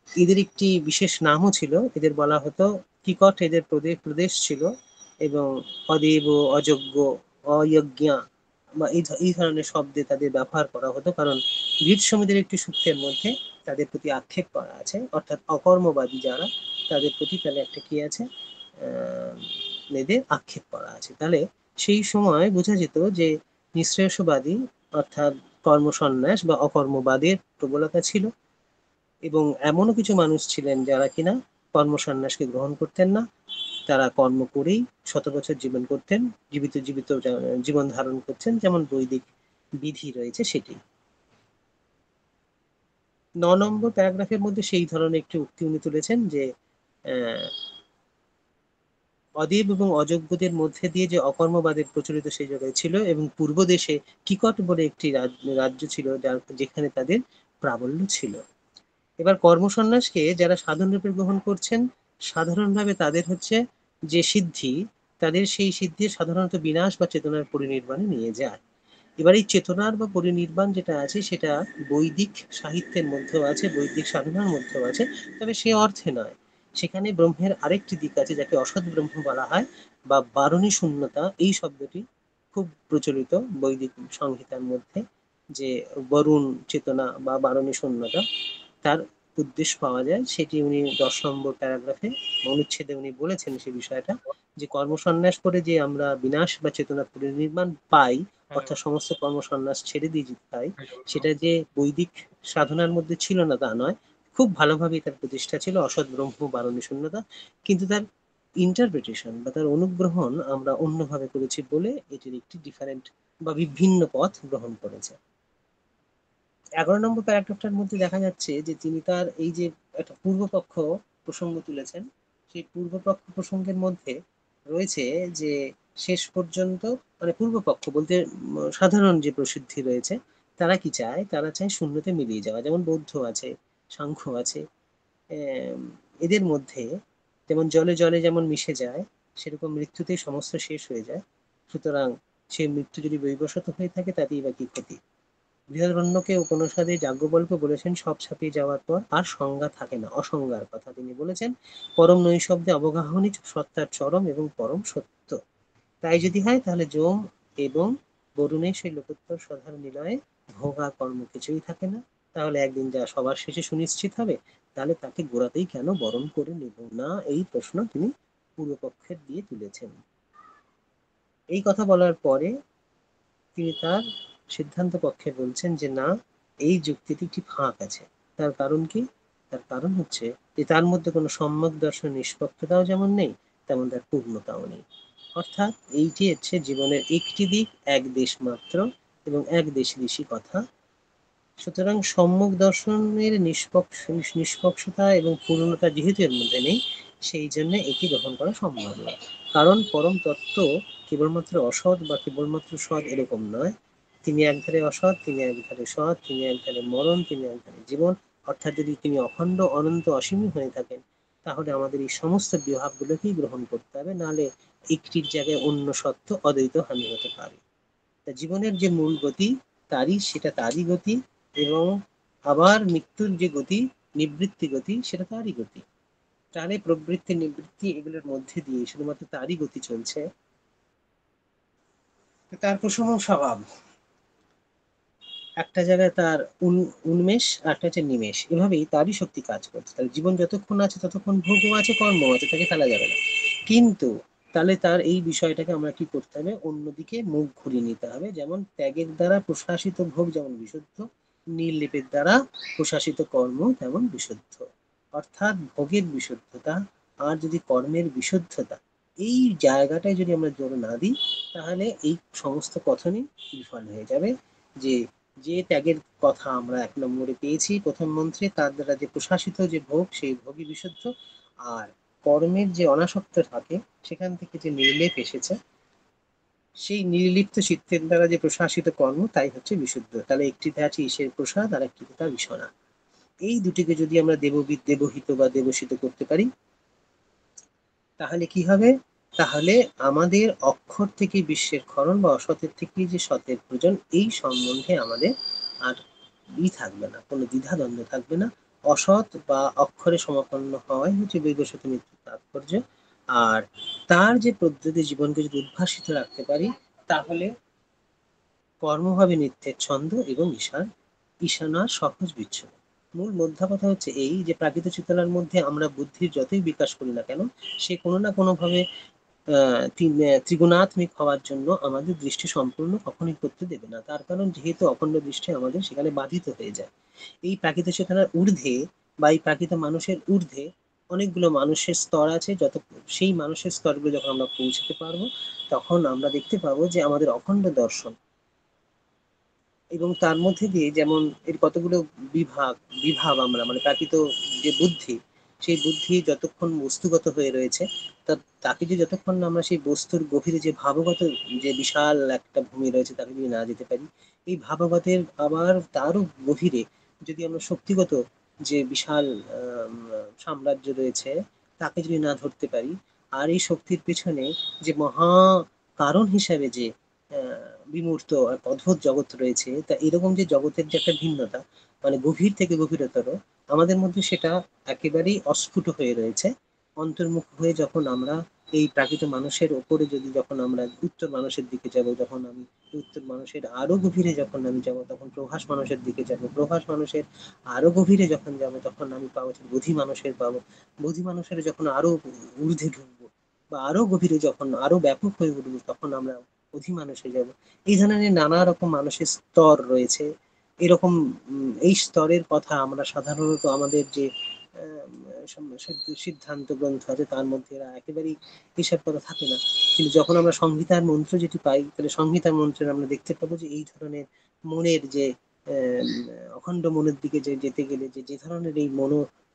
এদের একটি বিশেষ নামও ছিল, এদের বলা হতো কিকট, এদের প্রদেশ ছিল, এবং অদেব, অযোগ্য, অযজ্ঞা বা এই ধরনের শব্দে তাদের ব্যবহার করা হতো, কারণ গীত সমিতির একটি সূক্তের মধ্যে তাদের প্রতি আক্ষেপ করা আছে, অর্থাৎ অকর্মবাদী যারা, তাদের প্রতি তাহলে একটা কি আছে, এদের আক্ষেপ করা আছে। তাহলে সেই সময় বোঝা যেত যে নিঃশ্রেয়সবাদী, অর্থাৎ কর্মসন্ন্যাস বা অকর্মবাদের প্রবলতা ছিল, এবং এমনও কিছু মানুষ ছিলেন যারা কিনা কর্মসন্ন্যাসকে গ্রহণ করতেন না, তারা কর্ম করেই শত বছর জীবন করতেন, জীবিত জীবিত জীবন ধারণ করছেন, যেমন বৈদিক বিধি রয়েছে সেটি। 9 নম্বর প্যারাগ্রাফের মধ্যে সেই ধরনের একটি উক্তি উনি তুলেছেন যে আহ, অদেব এবং অযোগ্যদের মধ্যে দিয়ে যে অকর্মবাদের প্রচলিত সেই জায়গায় ছিল, এবং পূর্ব দেশে কিকট বলে একটি রাজ্য ছিল, যেখানে তাদের প্রাবল্য ছিল। এবার কর্মসন্ন্যাসকে যারা সাধন রূপে গ্রহণ করছেন, সাধারণভাবে তাদের হচ্ছে যে সিদ্ধি, তাদের সেই সিদ্ধি সাধারণত বিনাশ বা চেতনার পরিনির্বাণে নিয়ে যায়। এবার এই চেতনার বা পরিনির্বাণ যেটা আছে, সেটা বৈদিক সাহিত্যের মধ্যেও আছে, বৈদিক সাধনার মধ্যেও আছে, তবে সে অর্থে নয়। সেখানে ব্রহ্মের আরেকটি দিক আছে, যাকে অসৎ ব্রহ্ম বলা হয়, বা বারণী শূন্যতা, এই শব্দটি খুব প্রচলিত বৈদিক সংহিতার মধ্যে, যে বরুণ চেতনা বা বারণী শূন্যতা, তার উদ্দেশ্য পাওয়া যায়। সেটি উনি 10 নম্বর প্যারাগ্রাফে অনুচ্ছেদে উনি বলেছেন সেই বিষয়টা, যে কর্মসন্ন্যাস করে যে আমরা বিনাশ বা চেতনা পরিনির্বাণ পাই, অর্থাৎ সমস্ত কর্মসন্ন্যাস ছেড়ে দিয়ে যেতে পাই, সেটা যে বৈদিক সাধনার মধ্যে ছিল না তা নয়, খুব ভালোভাবে তার প্রতিষ্ঠা ছিল অসৎ ব্রহ্ম বারণী শূন্যতা, কিন্তু তার ইন্টারপ্রিটেশন বা তার অনুগ্রহণ আমরা অন্যভাবে করেছি বলে এটির একটি ডিফারেন্ট বা বিভিন্ন পথ গ্রহণ করেছে। 11 নম্বর প্যারাগ্রাফটার মধ্যে দেখা যাচ্ছে যে তিনি তার এই যে একটা পূর্বপক্ষ প্রসঙ্গ তুলেছেন, সেই পূর্বপক্ষ প্রসঙ্গের মধ্যে রয়েছে যে শেষ পর্যন্ত, মানে পূর্বপক্ষ বলতে সাধারণ যে প্রসিদ্ধি রয়েছে, তারা কি চায়, তারা চায় শূন্যতে মিলিয়ে যাওয়া, যেমন বৌদ্ধ আছে, সাংখ্য আছে, এদের মধ্যে যেমন জলে জলে যেমন মিশে যায়, সেরকম মৃত্যুতেই সমস্ত শেষ হয়ে যায়। সুতরাং সে মৃত্যু যদি বৈবশত হয়ে থাকে তাতেই বা কি ক্ষতি। বৃহদারণ্যকে উপনিষদে যাজ্ঞবল্ক্য বলেছেন সব ছাপিয়ে যাওয়ার পর আর সংজ্ঞা থাকে না, অসংজ্ঞার কথা তিনি বলেছেন। পরম নৈশব্দে অবগাহনই সত্তার চরম এবং পরম সত্য। তাই যদি হয় তাহলে যম এবং বরুণের সেই লোকোত্তর সাধারণ নিলয়ে ভোগ আর কর্ম কিছুই থাকে না, তাহলে একদিন যা সবার শেষে সুনিশ্চিত হবে, তাহলে তাকে গোড়াতেই কেন বরণ করে নেব না, এই প্রশ্ন তিনি পূর্বপক্ষের দিয়ে তুলেছেন। এই কথা বলার পরে তিনি তার সিদ্ধান্ত পক্ষে বলছেন যে না, এই যুক্তিটি একটি ফাঁক আছে। তার কারণ কি? তার কারণ হচ্ছে যে তার মধ্যে কোনো সম্যক দর্শন নিষ্পক্ষতাও যেমন নেই, তেমন তার পূর্ণতাও নেই। অর্থাৎ এইটি হচ্ছে জীবনের একটি দিক, এক দেশ মাত্র, এবং এক দেশি কথা। সুতরাং সম্যক দর্শনের নিষ্পক্ষতা এবং পূর্ণতা যেহেতু এর মধ্যে নেই, সেই জন্য এটি গ্রহণ করা সম্ভব নয়। কারণ পরম তত্ত্ব কেবলমাত্র অসৎ বা কেবলমাত্র সৎ এরকম নয়। তিনি একধারে অসৎ, তিনি একধারে সৎ, তিনি একধারে মরণ, তিনি একধারে জীবন। অর্থাৎ যদি তিনি অখণ্ড অনন্ত অসীম হয়ে থাকেন, তাহলে আমাদের এই সমস্ত বিভাগগুলোকেই গ্রহণ করতে হবে, নাহলে একটির জায়গায় অন্য সত্য অদ্বৈত হানি হতে পারে। তা জীবনের যে মূল গতি, তারই গতি, এবং আবার মৃত্যুর যে গতি, নিবৃত্তি গতি, সেটা তারই গতি। প্রাণে প্রবৃত্তি নিবৃত্তি এগুলোর মধ্যে দিয়ে শুধুমাত্র তারই গতি চলছে। তার প্রসম স্বভাব, একটা জায়গায় তার উন্মেষ, আর একটা হচ্ছে নিমেষ, এভাবেই তারই শক্তি কাজ করছে। তাহলে জীবন যতক্ষণ আছে ততক্ষণ ভোগও আছে, কর্ম আছে, তাকে ফেলা যাবে না। কিন্তু তাহলে তার এই বিষয়টাকে আমরা কি করতে হবে, অন্যদিকে মুখ ঘুরিয়ে নিতে হবে। যেমন ত্যাগের দ্বারা প্রশাসিত ভোগ যেমন বিশুদ্ধ, নির্লেপের দ্বারা প্রশাসিত কর্ম তেমন বিশুদ্ধ। অর্থাৎ ভোগের বিশুদ্ধতা আর যদি কর্মের বিশুদ্ধতা, এই জায়গাটায় যদি আমরা জোর না দিই, তাহলে এই সমস্ত কথনই বিফল হয়ে যাবে। যে যে ত্যাগের কথা আমরা 1 নম্বরে পেয়েছি প্রথম মন্ত্রে, তার দ্বারা যে প্রশাসিত যে ভোগ, সেই ভোগই বিশুদ্ধ। আর কর্মের যে অনাসক্ত থাকে, সেখান থেকে যে নির্লেপ এসেছে, সেই নির্লিপ্ত চিত্তের দ্বারা যে প্রশাসিত কর্ম, তাই হচ্ছে বিশুদ্ধ। তাহলে একটিতে আছে ঈশের প্রসাদ, আর একটিতে তার বিষণা। এই দুটিকে যদি আমরা দেববিদ, দেবহিত বা দেবসিত করতে পারি, তাহলে কি হবে? তাহলে আমাদের অক্ষর থেকে বিশ্বের ক্ষরণ বা অসতের থেকে যে সতের প্রয়োজন, এই সম্বন্ধে আমাদের আর থাকবে না, কোনো দ্বিধাদ্বন্দ্ব থাকবে না। অসৎ বা অক্ষরে সমাপন্ন হওয়াই হচ্ছে বৈবস্বত মৃত্যুর তাৎপর্য। আর তার যে পদ্ধতি জীবনকে যদি উদ্ভাসিত রাখতে পারি, তাহলে কর্ম হবে নিত্যের ছন্দ এবং ঈশানা সহজ বিচ্ছন্ন। মূল মোদ্দা কথা হচ্ছে এই যে প্রাকৃত চেতনার মধ্যে আমরা বুদ্ধির যতই বিকাশ করি না কেন, সে কোনো না কোনো ভাবে ত্রিগুণাত্মিক হওয়ার জন্য আমাদের দৃষ্টি সম্পূর্ণ কখনোই করতে দেবে না। তার কারণ যেহেতু অখণ্ড দৃষ্টি আমাদের সেখানে বাধিত হয়ে যায়। এই প্রাকৃত চেতনার ঊর্ধ্বে বা এই প্রাকৃত মানুষের ঊর্ধ্বে অনেকগুলো মানুষের স্তর আছে। সেই মানুষের স্তরগুলো যখন আমরা পৌঁছতে পারবো, তখন আমরা দেখতে পাবো যে আমাদের অখণ্ড দর্শন, এবং তার মধ্যে দিয়ে যেমন এর কতগুলো বিভাগ বিভাগ আমরা মানে প্রাকৃত যে বুদ্ধি, সেই বুদ্ধি যতক্ষণ বস্তুগত হয়ে রয়েছে, তাকে যে যতক্ষণ না আমরা সেই বস্তুর গভীরে যে ভাবগত যে বিশাল একটা ভূমি রয়েছে, তাকে যদি না যেতে পারি, এই ভাবগতের আবার তারও গভীরে যদি আমরা শক্তিগত যে বিশাল সাম্রাজ্য রয়েছে, তাকে যদি না ধরতে পারি, আর এই শক্তির পেছনে যে মহা কারণ হিসাবে যে বিমূর্ত এক অদ্ভুত জগৎ রয়েছে, তা এরকম যে জগতের যে একটা ভিন্নতা, মানে গভীর থেকে গভীরতর, আমাদের মধ্যে সেটা একেবারেই অস্ফুট হয়ে রয়েছে। অন্তর্মুখ হয়ে যখন আমরা এই প্রাকৃত মানুষের ওপরে যদি যখন আমরা উত্তর মানুষের দিকে যাব, যখন আমি উত্তর মানুষের আরো গভীরে যখন আমি যাব, তখন প্রভাস মানুষের দিকে যাব, প্রভাস মানুষের আরো গভীরে যখন যাব, তখন আমি পাবো বোধি মানুষের পাবো, বোধি মানুষের যখন আরো ঊর্ধ্বে ঢুকবো বা আরো গভীরে যখন আরো ব্যাপক হয়ে উঠবো, তখন আমরা অধি মানুষে যাব। এই ধরনের নানা রকম মানুষের স্তর রয়েছে। এরকম এই স্তরের কথা আমরা সাধারণত আমাদের যে সিদ্ধান্ত গ্রন্থ আছে, তার মধ্যে এরা একেবারেই এইসব কথা থাকে না। কিন্তু যখন আমরা সংহিতার মন্ত্র যেটি পাই, তাহলে সংহিতার মন্ত্রে আমরা দেখতে পাবো যে এই ধরনের মনের যে অখণ্ড মনের দিকে যে যেতে গেলে যে যে ধরনের এই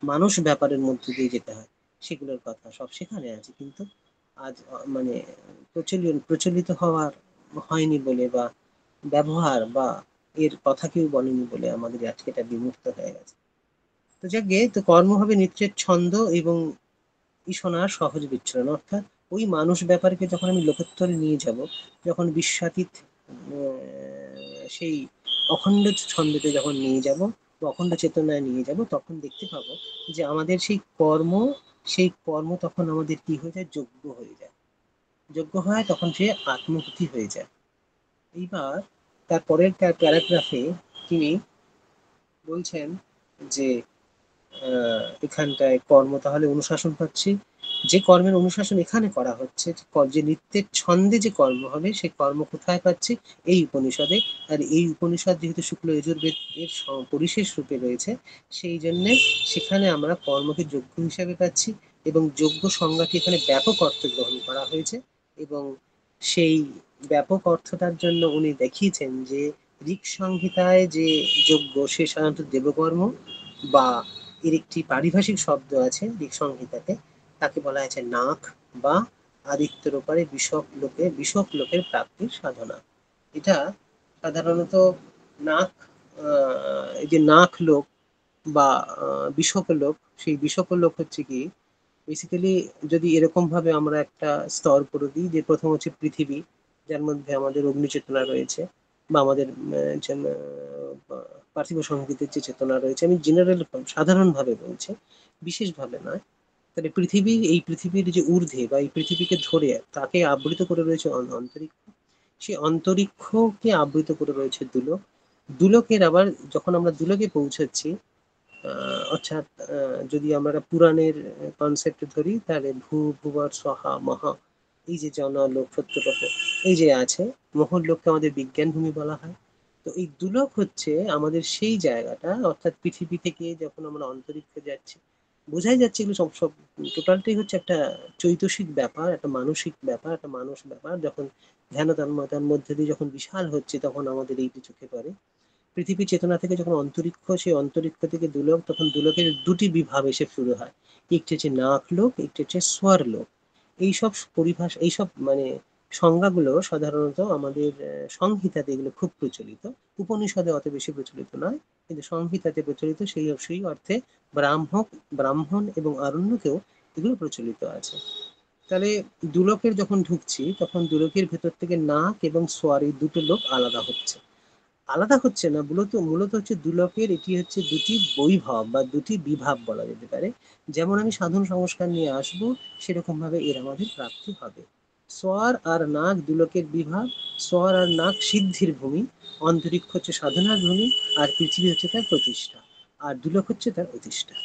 মানুষ ব্যাপারের মধ্যে দিয়ে যেতে হয়, সেগুলোর কথা সব সেখানে আছে। কিন্তু আজ মানে প্রচলিত হওয়ার হয়নি বলে, বা ব্যবহার বা এর কথা কেউ বলেনি বলে আমাদের আজকে এটা বিমুক্ত হয়ে গেছে। তো যাকে তো কর্ম হবে নিত্যের ছন্দ এবং ঈশনার সহজ বিচ্ছরণ। অর্থাৎ ওই মানুষ ব্যাপারকে যখন আমি লোকোত্তরে নিয়ে যাব, যখন বিশ্বাতীত সেই অখণ্ড ছন্দতে যখন নিয়ে যাব বা অখণ্ড চেতনায় নিয়ে যাব, তখন দেখতে পাবো যে আমাদের সেই কর্ম তখন আমাদের কি হয়ে যায়, যোগ্য হয়ে যায়। যোগ্য হয় তখন সে আত্মভূতি হয়ে যায়। এইবার তারপরের প্যারাগ্রাফে তিনি বলছেন যে এখানটায় কর্ম তাহলে অনুশাসন পাচ্ছি, যে কর্মের অনুশাসন এখানে করা হচ্ছে, যে নিত্যের ছন্দে যে কর্ম হবে সেই কর্ম কোথায় পাচ্ছি? এই উপনিষদে। আর এই উপনিষদ যেহেতু শুক্ল যজুর্বেদ এর পরিশেষ রূপে রয়েছে, সেই জন্যে সেখানে আমরা কর্মকে যোগ্য হিসাবে পাচ্ছি, এবং যোগ্য সংজ্ঞাটি এখানে ব্যাপক অর্থে গ্রহণ করা হয়েছে। এবং সেই ব্যাপক অর্থটার জন্য উনি দেখিয়েছেন যে ঋক সংহিতায় যে যজ্ঞ সে সাধারণত দেবকর্ম, বা এর একটি পারিভাষিক শব্দ আছে ঋক সংহিতাতে, তাকে বলা হয়েছে নাক, বা আদিত্যের ওপরে বিষক লোকের প্রাপ্তির সাধনা। এটা সাধারণত নাক, এই যে নাক লোক বা বিষক লোক, সেই বিষক লোক হচ্ছে কি বেসিক্যালি, যদি এরকম ভাবে আমরা একটা স্তর করে দিই, যে প্রথম হচ্ছে পৃথিবী, যার মধ্যে আমাদের অগ্নি চেতনা রয়েছে, বা আমাদের পার্থিব সংগীতের যে চেতনা রয়েছে, আমি জেনারেল সাধারণভাবে বলছি, বিশেষভাবে নয়। তাহলে পৃথিবী, এই পৃথিবীর যে ঊর্ধ্বে বা এই পৃথিবীকে ধরে তাকে আবৃত করে রয়েছে অন্তরিক্ষ, সেই অন্তরিক্ষকে আবৃত করে রয়েছে দুলক। দুলকের আবার যখন আমরা দুলকে পৌঁছাচ্ছি, অর্থাৎ যদি আমরা পুরাণের কনসেপ্ট ধরি, তাহলে ভুবর সহা মহা, এই যে জনলোক সত্যলোক এই যে আছে, মহল্লোককে আমাদের বিজ্ঞান ভূমি বলা হয়। তো এই দুলক হচ্ছে আমাদের সেই জায়গাটা, অর্থাৎ পৃথিবী থেকে যখন আমরা অন্তরিক্ষে যাচ্ছি, বোঝাই যাচ্ছে এগুলো সব সব টোটালটাই হচ্ছে একটা চৈতসিক ব্যাপার, একটা মানসিক ব্যাপার, একটা মানস ব্যাপার। যখন ধ্যান তন্ময়তার মধ্যে দিয়ে যখন বিশাল হচ্ছে, তখন আমাদের এইটি চোখে পড়ে। পৃথিবী চেতনা থেকে যখন অন্তরিক্ষ, সেই অন্তরিক্ষ থেকে দুলোক, তখন দুলোকের দুটি বিভাগ এসে শুরু হয়। একটি হচ্ছে নাক লোক, একটি হচ্ছে স্বর লোক। এইসব পরিভাষা, এইসব মানে সংজ্ঞাগুলো সাধারণত আমাদের সংহিতাতে এগুলো খুব প্রচলিত। উপনিষদে অত বেশি প্রচলিত নয়, কিন্তু সংহিতাতে প্রচলিত, সেই অর্থে ব্রাহ্মণ এবং আরণ্যকেও এগুলো প্রচলিত আছে। তাহলে দুলোকের যখন ঢুকছি, তখন দুলোকের ভেতর থেকে নাক এবং স্বর, এই দুটো লোক আলাদা হচ্ছে। আলাদা হচ্ছে না, মূলত মূলত হচ্ছে দুলকের, এটি হচ্ছে দুটি বৈভব বা দুটি বিভাগ বলা যেতে পারে। যেমন আমি সাধন সংস্কার নিয়ে আসব, সেরকম ভাবে এর আমাদের প্রাপ্তি হবে। স্বর আর নাক দুলকের বিভাগ। স্বর আর নাক সিদ্ধির ভূমি, অন্তরিক্ষ হচ্ছে সাধনার ভূমি, আর পৃথিবী হচ্ছে তার প্রতিষ্ঠা, আর দুলক হচ্ছে তার অধিষ্ঠা।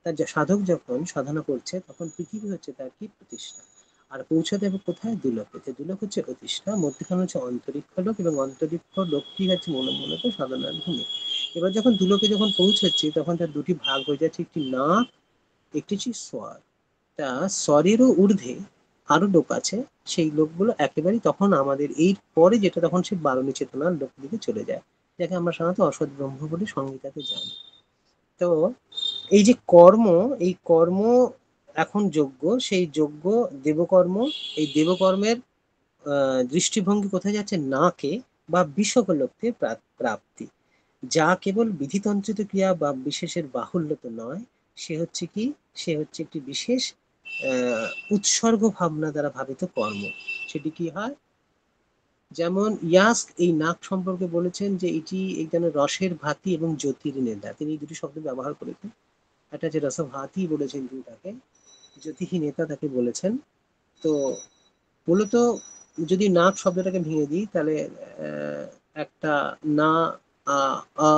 তার সাধক যখন সাধনা করছে, তখন পৃথিবী হচ্ছে তার কি প্রতিষ্ঠা, আর পৌঁছাতে হবে কোথায়? দুলকে। দুলক হচ্ছে অধিষ্ঠা, মধ্যখানে হচ্ছে অন্তরিক্ষ লোক, এবং অন্তরিক্ষ লোকটি হচ্ছে মূলত সাধনার ভূমি। এবার যখন দুলকে যখন পৌঁছাচ্ছি, তখন তার দুটি ভাগ হয়ে যাচ্ছে, একটি নাক, একটি হচ্ছে স্বর। তা স্বরেরও ঊর্ধ্বে আরো লোক আছে, সেই লোকগুলো একেবারেই তখন আমাদের এই পরে যেটা, তখন সে বারণী চেতনার লোক দিকে চলে যায়, যাকে আমরা সাধারণত অসৎ ব্রহ্ম বলে সংহিতাতে জানি। তো এই যে কর্ম, এই কর্ম এখন যজ্ঞ, সেই যজ্ঞ দেবকর্ম। এই দেবকর্মের দৃষ্টিভঙ্গি কোথায় যাচ্ছে? নাকে বা বিষকলোকে প্রাপ্তি। যা কেবল বিধিতন্ত্রিত ক্রিয়া বা বিশেষের বাহুল্য তো নয়, সে হচ্ছে কি, সে হচ্ছে একটি বিশেষ উৎসর্গ ভাবনা দ্বারা ভাবিত কর্ম। সেটি কি হয়? যেমন ইয়াস্ক এই নাক সম্পর্কে বলেছেন যে এটি একজন রসের ভাতি এবং জ্যোতির নেতা, তিনি এই দুটি শব্দ ব্যবহার করেছেন। একটা যে রসভাতি বলেছেন তিনি তাকে, জ্যোতিহী নেতা তাকে বলেছেন। তো মূলত যদি নাক শব্দটাকে ভেঙে দিই, তাহলে একটা না, আ, আ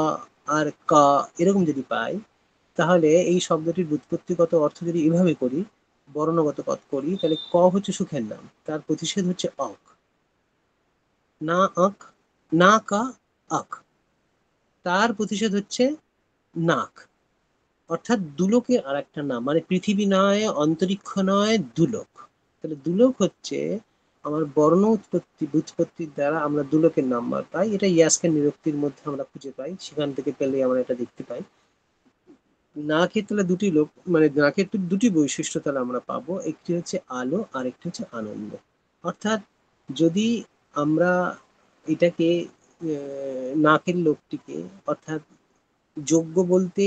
আর কা এরকম যদি পাই, তাহলে এই শব্দটির ব্যুৎপত্তিগত অর্থ যদি এভাবে করি, বর্ণগত পথ করি, তাহলে ক হচ্ছে সুখের নাম, তার প্রতিষেধ হচ্ছে অক। না আক, না কা, আক, তার প্রতিষেধ হচ্ছে নাক। অর্থাৎ দুলোকের আর একটা নাম, মানে পৃথিবী নয়, অন্তরিক্ষ নয়, দুলোক। তাহলে দুলোক হচ্ছে আমার বর্ণ উৎপত্তির দ্বারা আমরা দুলোকের নাম্বার পাই। এটা ইয়াস্কের নিরক্তির মধ্যে আমরা খুঁজে পাই, সেখান থেকে পেলে আমরা এটা দেখতে পাই। নাকের তাহলে দুটি লোক, মানে নাকের দুটি বৈশিষ্ট্য তাহলে আমরা পাবো, একটি হচ্ছে আলো আর একটি হচ্ছে আনন্দ। অর্থাৎ যদি আমরা এটাকে নাকের লোকটিকে, অর্থাৎ যোগ্য বলতে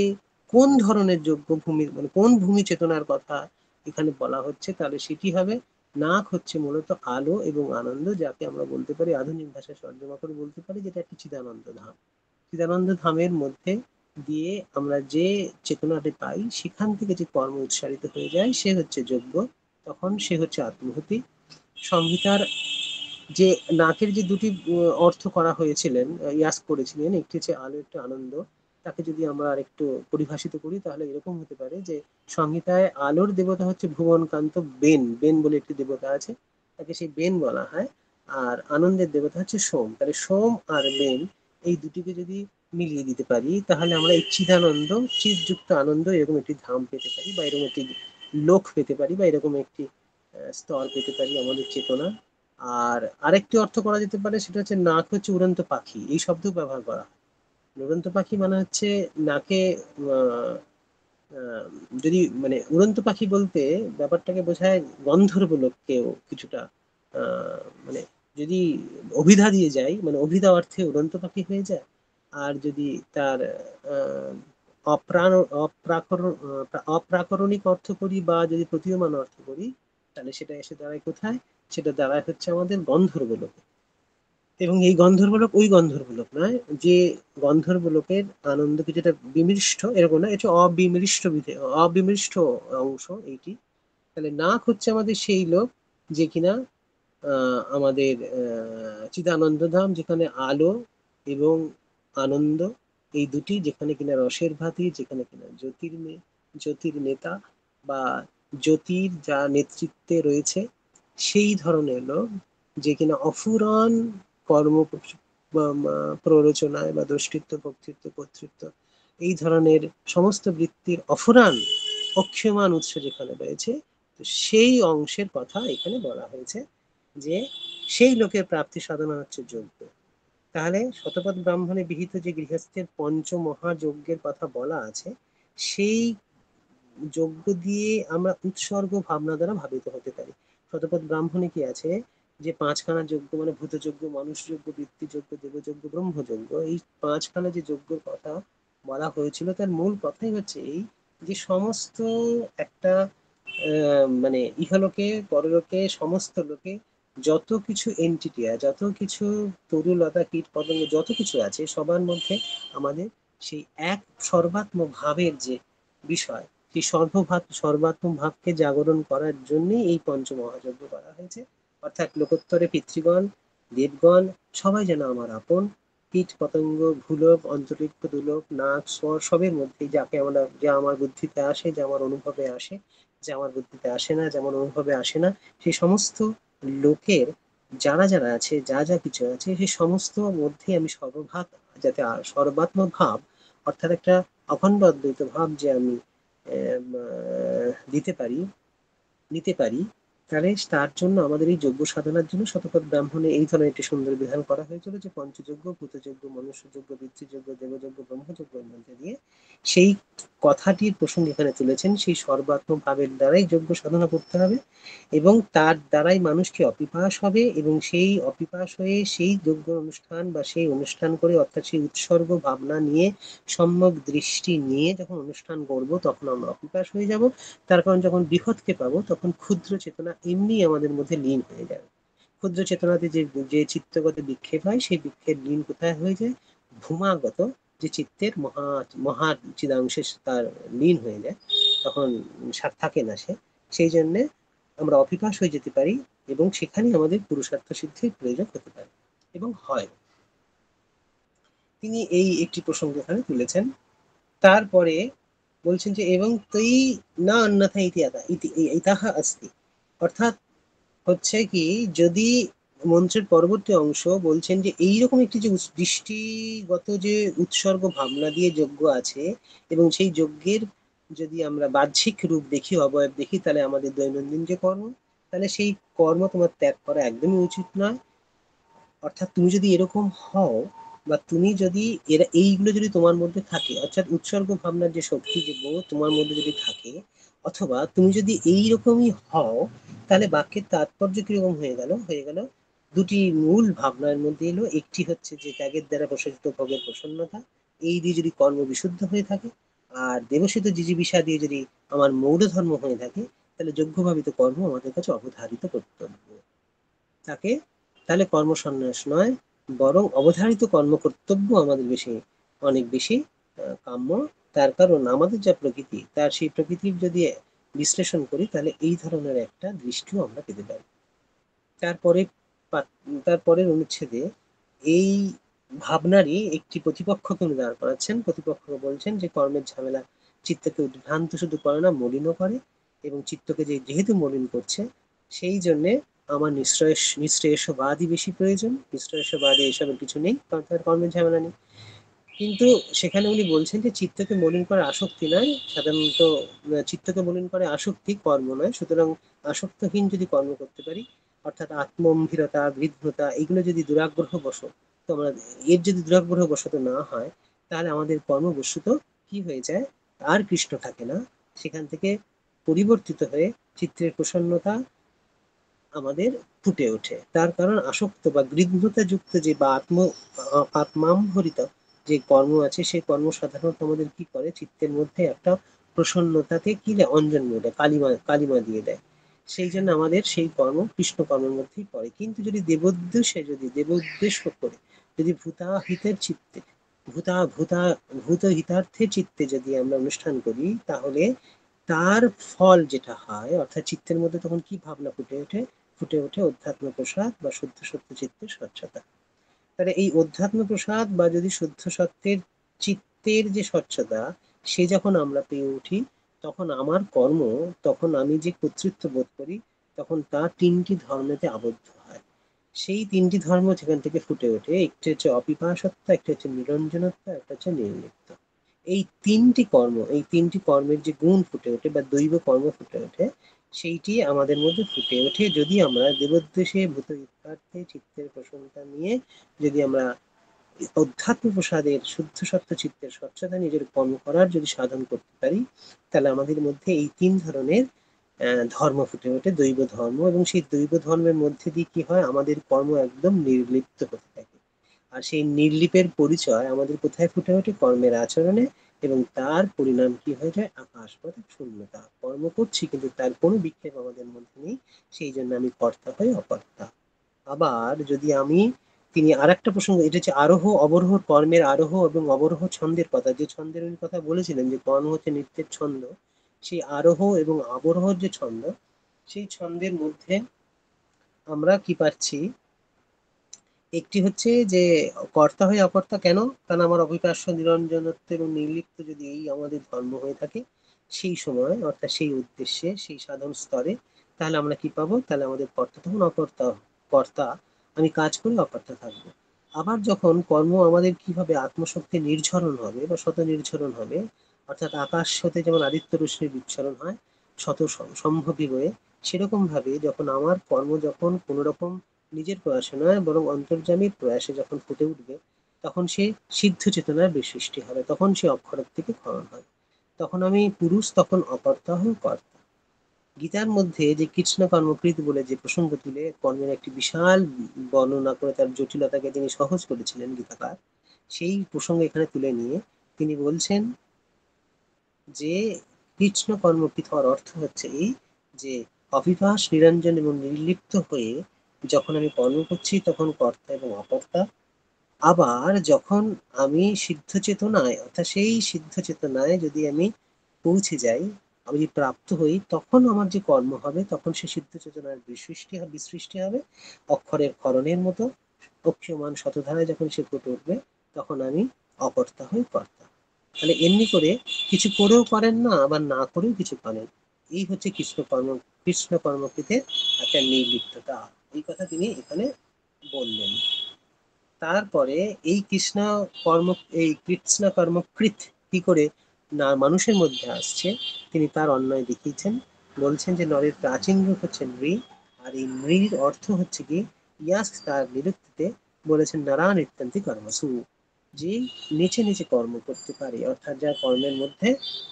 কোন ধরনের যোগ্য ভূমি, মানে কোন ভূমি চেতনার কথা এখানে বলা হচ্ছে, তাহলে সেটি হবে নাক হচ্ছে মূলত আলো এবং আনন্দ, যাকে আমরা বলতে পারি আধুনিক ভাষায় তর্জমা করে বলতে পারি যেটা একটি চিদানন্দ ধাম। চিদানন্দ ধামের মধ্যে দিয়ে আমরা যে চেতনাটি পাই, সেখান থেকে যে কর্ম উৎসারিত হয়ে যায়, সে হচ্ছে যোগ্য। তখন সে হচ্ছে আত্মভূতি। সংহিতার যে নাকের যে দুটি অর্থ করা হয়েছিলেন, ইয়াস করেছিলেন, একটি হচ্ছে আলো, একটি আনন্দ। তাকে যদি আমরা আরেকটু পরিভাষিত করি তাহলে এরকম হতে পারে যে সংহিতায় আলোর দেবতা হচ্ছে ভুবনকান্ত বেন, বেন বলে একটি দেবতা আছে, তাকে সেই বেন বলা হয়। আর আনন্দের দেবতা হচ্ছে সোম। তাহলে সোম আর বেন এই দুটিকে যদি মিলিয়ে দিতে পারি তাহলে আমরা এই চিদানন্দ, চিদযুক্ত আনন্দ, এরকম একটি ধাম পেতে পারি, বা এরকম একটি লোক পেতে পারি, বা এরকম একটি স্তর পেতে পারি আমাদের চেতনা। আর আরেকটি অর্থ করা যেতে পারে, সেটা হচ্ছে নাক হচ্ছে উড়ন্ত পাখি, এই শব্দ ব্যবহার করা হয়। উড়ন্ত পাখি মানে হচ্ছে নাকে আহ, আহ, যদি মানে উড়ন্ত পাখি বলতে ব্যাপারটাকে বোঝায় গন্ধর্ব লোককেও কিছুটা, মানে যদি অভিধা দিয়ে যায়, মানে অভিধা অর্থে উড়ন্ত পাখি হয়ে যায়। আর যদি তার আহ, অপ্রাণ অপ্রাকরণিক অর্থ করি, বা যদি প্রতীয়মান অর্থ করি, তাহলে সেটা এসে দাঁড়ায় কোথায়? সেটা দাঁড়ায় হচ্ছে আমাদের গন্ধর্ব লোকে। এবং এই গন্ধর্বলোক ওই গন্ধর্বলোক নয় যে গন্ধর্বলোকের আনন্দ কিছুটা বিমৃষ্ট, এরকম না, এটা অবিমৃষ্ট অবিমৃষ্ট অংশ এইটি। তাহলে নাক হচ্ছে আমাদের সেই লোক যে কিনা আমাদের চিদানন্দ ধাম, যেখানে আলো এবং আনন্দ এই দুটি, যেখানে কিনা রসের ভাতি, যেখানে কিনা জ্যোতির নেতা বা জ্যোতির যা নেতৃত্বে রয়েছে সেই ধরনের লোক, যে কিনা অফুরান কর্ম প্ররোচনায় বা দ্রষ্টিত্ব, বক্তৃত্ব, কর্তৃত্ব এই ধরনের সমস্ত বৃত্তির অফুরান অক্ষয়মান উৎস যেখানে রয়েছে, তো সেই অংশের কথা এখানে বলা হয়েছে যে সেই লোকের প্রাপ্তি সাধনা হচ্ছে যজ্ঞ। তাহলে শতপথ ব্রাহ্মণে বিহিত যে গৃহস্থের পঞ্চমহাযজ্ঞের কথা বলা আছে, সেই যজ্ঞ দিয়ে আমরা উৎসর্গ ভাবনা দ্বারা ভাবিত হতে পারি। শতপথ ব্রাহ্মণে কি আছে? যে পাঁচখানা যজ্ঞ, মানে ভূতযজ্ঞ, মানুষযজ্ঞ, বৃত্তিযজ্ঞ, দেবযজ্ঞ, ব্রহ্মযজ্ঞ, এই পাঁচখানা যে যজ্ঞের কথা বলা হয়েছিল তার মূল কথাই হচ্ছে এই, যে সমস্ত একটা মানে ইহলোকে পরলোকে সমস্ত লোকে যত কিছু এন্টিটি আছে, যত কিছু তরুলতা কীট পতঙ্গ যত কিছু আছে, সবার মধ্যে আমাদের সেই এক সর্বাত্ম ভাবের যে বিষয়, সেই সর্বাত্ম ভাবকে জাগরণ করার জন্যই এই পঞ্চমহাযজ্ঞ করা হয়েছে। অর্থাৎ লোকোত্তরে পিতৃগণ, দেবগণ সবাই যেন আমার আপন, কীট পতঙ্গ, ভূলোক, অন্তরিক্ষ, দুলোক, নাক, স্বর সবের মধ্যে যাকে আমরা, যা আমার বুদ্ধিতে আসে, যা আমার অনুভবে আসে, যা আমার বুদ্ধিতে আসে না, যেমন অনুভবে আসে না, সেই সমস্ত লোকের যারা যারা আছে, যা যা কিছু আছে, সেই সমস্ত মধ্যে আমি সর্বভাগ, যাতে সর্বাত্ম ভাব, অর্থাৎ একটা অখণ্ড অদ্বৈত ভাব যে আমি দিতে পারি, নিতে পারি, তাহলে তার জন্য আমাদের এই যজ্ঞ সাধনার জন্য শতপথ ব্রাহ্মণে এই ধরনের একটি সুন্দর বিধান করা হয়েছিল, যে পঞ্চযজ্ঞ, ভূতযজ্ঞ, মনুষ্যযজ্ঞ, পিতৃযজ্ঞ, দেবযজ্ঞ, ব্রহ্মযজ্ঞের মধ্যে দিয়ে সেই কথাটির প্রসঙ্গ এখানে তুলেছেন, সেই সর্বাত্ম ভাবের দ্বারাই যজ্ঞ সাধনা করতে হবে, এবং তার দ্বারাই মানুষকে অপিপাস হবে, এবং সেই অপিপাস হয়ে সেই যজ্ঞ অনুষ্ঠান বা সেই অনুষ্ঠান করে, অর্থাৎ সেই উৎসর্গ ভাবনা নিয়ে, সম্যক দৃষ্টি নিয়ে যখন অনুষ্ঠান করব তখন আমরা অপিপাস হয়ে যাব। তার কারণ যখন বৃহৎকে পাবো তখন ক্ষুদ্র চেতনা এমনি আমাদের মধ্যে লীন হয়ে যাবে। ক্ষুদ্র চেতনাতে যে যে চিত্তগত বিক্ষেপ হয়, সেই বিক্ষেপ লীন কোথায় হয়ে যায়? ভূমাগত যে চিত্তের মহা মহা চিদাংশে তার লীন হয়ে যায়, তখন সার থাকে না সে। সেই জন্যে আমরা অপিপাস হয়ে যেতে পারি, এবং সেখানেই আমাদের পুরুষার্থ সিদ্ধির প্রয়োজন হতে পারে, এবং হয়। তিনি এই একটি প্রসঙ্গ এখানে তুলেছেন। তারপরে বলছেন যে এবং তৈ না অন্যথা ইতিহাস আসতি, অর্থাৎ হচ্ছে কি, যদি মন্ত্রের পরবর্তী অংশ বলছেন যে এইরকম একটি যে দৃষ্টিগত যে উৎসর্গ ভাবনা দিয়ে যজ্ঞ আছে, এবং সেই যজ্ঞের যদি আমরা বাহ্যিক রূপ দেখি, অবয়ব দেখি, তাহলে আমাদের দৈনন্দিন যে কর্ম, তাহলে সেই কর্ম তোমার ত্যাগ করা একদমই উচিত নয়। অর্থাৎ তুমি যদি এরকম হও, বা তুমি যদি এইগুলো যদি তোমার মধ্যে থাকে, অর্থাৎ উৎসর্গ ভাবনার যে শক্তি, যে বোধ তোমার মধ্যে যদি থাকে, অথবা তুমি যদি এইরকমই হও, তাহলে বাক্যের তাৎপর্য কিরকম হয়ে গেল দুটি মূল ভাবনার মধ্যে এলো। একটি হচ্ছে যে ত্যাগের দ্বারা প্রসারিত ভোগের প্রসন্নতা, এই দিয়ে যদি কর্ম বিশুদ্ধ হয়ে থাকে, আর দেবসিত জিজিবিষা দিয়ে যদি আমার মৌঢ় ধর্ম হয়ে থাকে, তাহলে যোগ্যভাবিত কর্ম আমাদের কাছে অবধারিত কর্তব্য তাকে। তাহলে কর্মসন্ন্যাস নয়, বরং অবধারিত কর্মকর্তব্য আমাদের অনেক বেশি কাম্য। তার কারণ আমাদের যা প্রকৃতি, তার সেই প্রকৃতির যদি বিশ্লেষণ করি, তাহলে এই ধরনের একটা দৃষ্টিও আমরা পেতে পারি। তারপরে তারপরের অনুচ্ছেদে এই ভাবনারই একটি প্রতিপক্ষকে উনি দাঁড় করাচ্ছেন। প্রতিপক্ষকে বলছেন যে কর্মের ঝামেলা চিত্তকে উদ্ভ্রান্ত শুধু করে না, মলিনও করে, এবং চিত্তকে যেহেতু মলিন করছে, সেই জন্যে আমার নিঃশ্রেয়সবাদই বেশি প্রয়োজন। নিঃশ্রেয়সবাদী এসবের কিছু নেই, কারণ তার কর্মের ঝামেলা নেই। কিন্তু সেখানে উনি বলছেন যে চিত্তকে মলিন করে আসক্তি নয়, সাধারণত চিত্তকে মলিন করে আসক্তি, কর্ম নয়। সুতরাং আসক্তহীন যদি কর্ম করতে পারি, অর্থাৎ আত্মম্ভীরতা, বিদ্ধতা, এগুলো যদি দুরাগ্রহ বশত, তো আমরা এর যদি দুরাগ্রহ বশত না হয়, তাহলে আমাদের কর্মবস্তুত কি হয়ে যায়, আর কৃষ্ণ থাকে না। সেখান থেকে পরিবর্তিত হয়ে চিত্রের প্রসন্নতা আমাদের ফুটে ওঠে। তার কারণ আসক্ত বা গৃহীতা যুক্ত যে বা আত্মাম্ভরিত যে কর্ম আছে, সেই কর্ম সাধারণত আমাদের কি করে, চিত্তের মধ্যে একটা প্রসন্নতাকে কি দেয়, অঞ্জন দিয়ে দেয়, কালিমা কালিমা দিয়ে দেয়। সেই জন্য আমাদের সেই কর্ম কৃষ্ণ কর্মের মধ্যেই পড়ে। কিন্তু যদি দেব উদ্দেশ্য করে, যদি ভূতাহিতের চিত্তে, ভূতা ভূতা ভূত হিতার্থে চিত্তে যদি আমরা অনুষ্ঠান করি, তাহলে তার ফল যেটা হয়, অর্থাৎ চিত্তের মধ্যে তখন কি ভাবনা ফুটে ওঠে অধ্যাত্ম প্রসাদ বা শুদ্ধ সত্য চিত্তের স্বচ্ছতা। তাহলে এই অধ্যাত্ম প্রসাদ বা যদি শুদ্ধ সত্যের চিত্তের যে স্বচ্ছতা, সে যখন আমরা পেয়ে উঠি, তখন আমার কর্ম, তখন আমি যে কর্তৃত্ব বোধ করি, তখন তা তিনটি ধর্মেতে আবদ্ধ হয়। সেই তিনটি ধর্ম যেখান থেকে ফুটে ওঠে, একটি হচ্ছে অপিপাসত্ব, একটা হচ্ছে নিরঞ্জনত্ব, একটা হচ্ছে নির্লিপ্ত। এই তিনটি কর্মের যে গুণ ফুটে ওঠে বা দৈব কর্ম ফুটে ওঠে, সেইটি আমাদের মধ্যে ফুটে ওঠে যদি আমরা দেবোদ্দেশে ভূত ইত্যার্থে চিত্তের প্রশংসা নিয়ে, যদি আমরা অধ্যাত্ম প্রসাদের শুদ্ধ সত্য চিত্তের স্বচ্ছতা নিজের কর্ম করার যদি সাধন করতে পারি, তাহলে আমাদের মধ্যে এই তিন ধরনের ধর্ম ফুটে ওঠে, দৈব ধর্ম। এবং সেই দৈব ধর্মের মধ্যে দিয়ে কি হয়, আমাদের কর্ম একদম নির্লিপ্ত হতে থাকে। আর সেই নির্লিপের পরিচয় আমাদের কোথায় ফুটে ওঠে, কর্মের আচরণে। এবং তার পরিণাম কি হয়ে যায়, আকাশপথে শূন্যতা। কর্ম করছি কিন্তু তার কোনো বিক্ষেপ আমাদের মধ্যে নেই, সেই জন্য আমি কর্তা হই অকর্তা। আবার যদি আমি, তিনি আরেকটা প্রসঙ্গ, এটা হচ্ছে আরোহ অবরোহ, কর্মের আরোহ এবং অবরোহ ছন্দের কথা, যে ছন্দের উনি কথা বলেছিলেন যে কর্ম হচ্ছে নৃত্যের ছন্দ, সেই আরোহ এবং অবরোহর যে ছন্দ, সেই ছন্দের মধ্যে আমরা কি পাচ্ছি, একটি হচ্ছে যে কর্তা হয়ে অকর্তা কেন, কারণ আমার অবিপাস্য নিরঞ্জনত্ব এবং নির্লিপ্ত যদি এই আমাদের ধর্ম হয়ে থাকে, সেই সময় অর্থাৎ সেই উদ্দেশ্যে সেই সাধন স্তরে, তাহলে আমরা কি পাবো, তাহলে আমাদের কর্তা তখন অকর্তা, কর্তা আমি কাজ করে অকর্তা থাকবো। আবার যখন কর্ম আমাদের কিভাবে আত্মশক্তি নির্ঝরণ হবে বা শত নির্ঝরণ হবে, অর্থাৎ আকাশ হতে যেমন আদিত্য রশ্মির বিচ্ছরণ হয় শত সম্ভবী হয়ে, সেরকম ভাবে যখন আমার কর্ম যখন কোন রকম নিজের প্রয়াসে নয় বরং অন্তর্যামীর প্রয়াসে যখন ফুটে উঠবে, তখন সে সিদ্ধ চেতনার বিসৃষ্টি হবে, তখন সে অক্ষরের থেকে ক্ষরণ হয়, তখন আমি পুরুষ, তখন অকর্তা হয়ে কর্তা। গীতার মধ্যে যে কৃষ্ণ কর্মকৃত বলে যে প্রসঙ্গ তুলে কর্মের একটি বিশাল বর্ণনা করে তার জটিলতাকে তিনি সহজ করেছিলেন গীতাকার, সেই প্রসঙ্গ এখানে তুলে নিয়ে তিনি বলছেন যে কৃষ্ণ কর্মকৃত হওয়ার অর্থ হচ্ছে এই, যে অবিভাস নিরঞ্জন এবং নির্লিপ্ত হয়ে যখন আমি কর্ম করছি, তখন কর্তা এবং অকর্তা। আবার যখন আমি সিদ্ধ চেতনায়, অর্থাৎ সেই সিদ্ধ চেতনায় যদি আমি পৌঁছে যাই, আমি যদি প্রাপ্ত হই, তখন আমার যে কর্ম হবে, তখন সে সিদ্ধ চেতনার বিসৃষ্টি হবে অক্ষরের ক্ষরণের মতো। অক্ষীয়মান শতধারায় যখন সে ফুটে উঠবে, তখন আমি অকর্তা হই কর্তা। তাহলে এমনি করে কিছু করেও পারেন না, আবার না করেও কিছু পারেন। এই হচ্ছে কৃষ্ণ কর্মকৃতের একটা নির্লিপ্ততা। এই কথা তিনি এখানে বললেন। তারপরে এই কৃষ্ণ কর্মকৃত কি করে না মানুষের মধ্যে আসছে, তিনি তার অন্যয় দেখিয়েছেন। বলছেন যে নরের প্রাচীন রূপ হচ্ছে নৃ, আর এই নৃর অর্থ হচ্ছে কি, ইয়াস তার নিরুক্তিতে বলেছেন নারা নৃত্যান্তি কর্মসু, যে নিচে নিচে কর্ম করতে পারে, অর্থাৎ যার কর্মের মধ্যে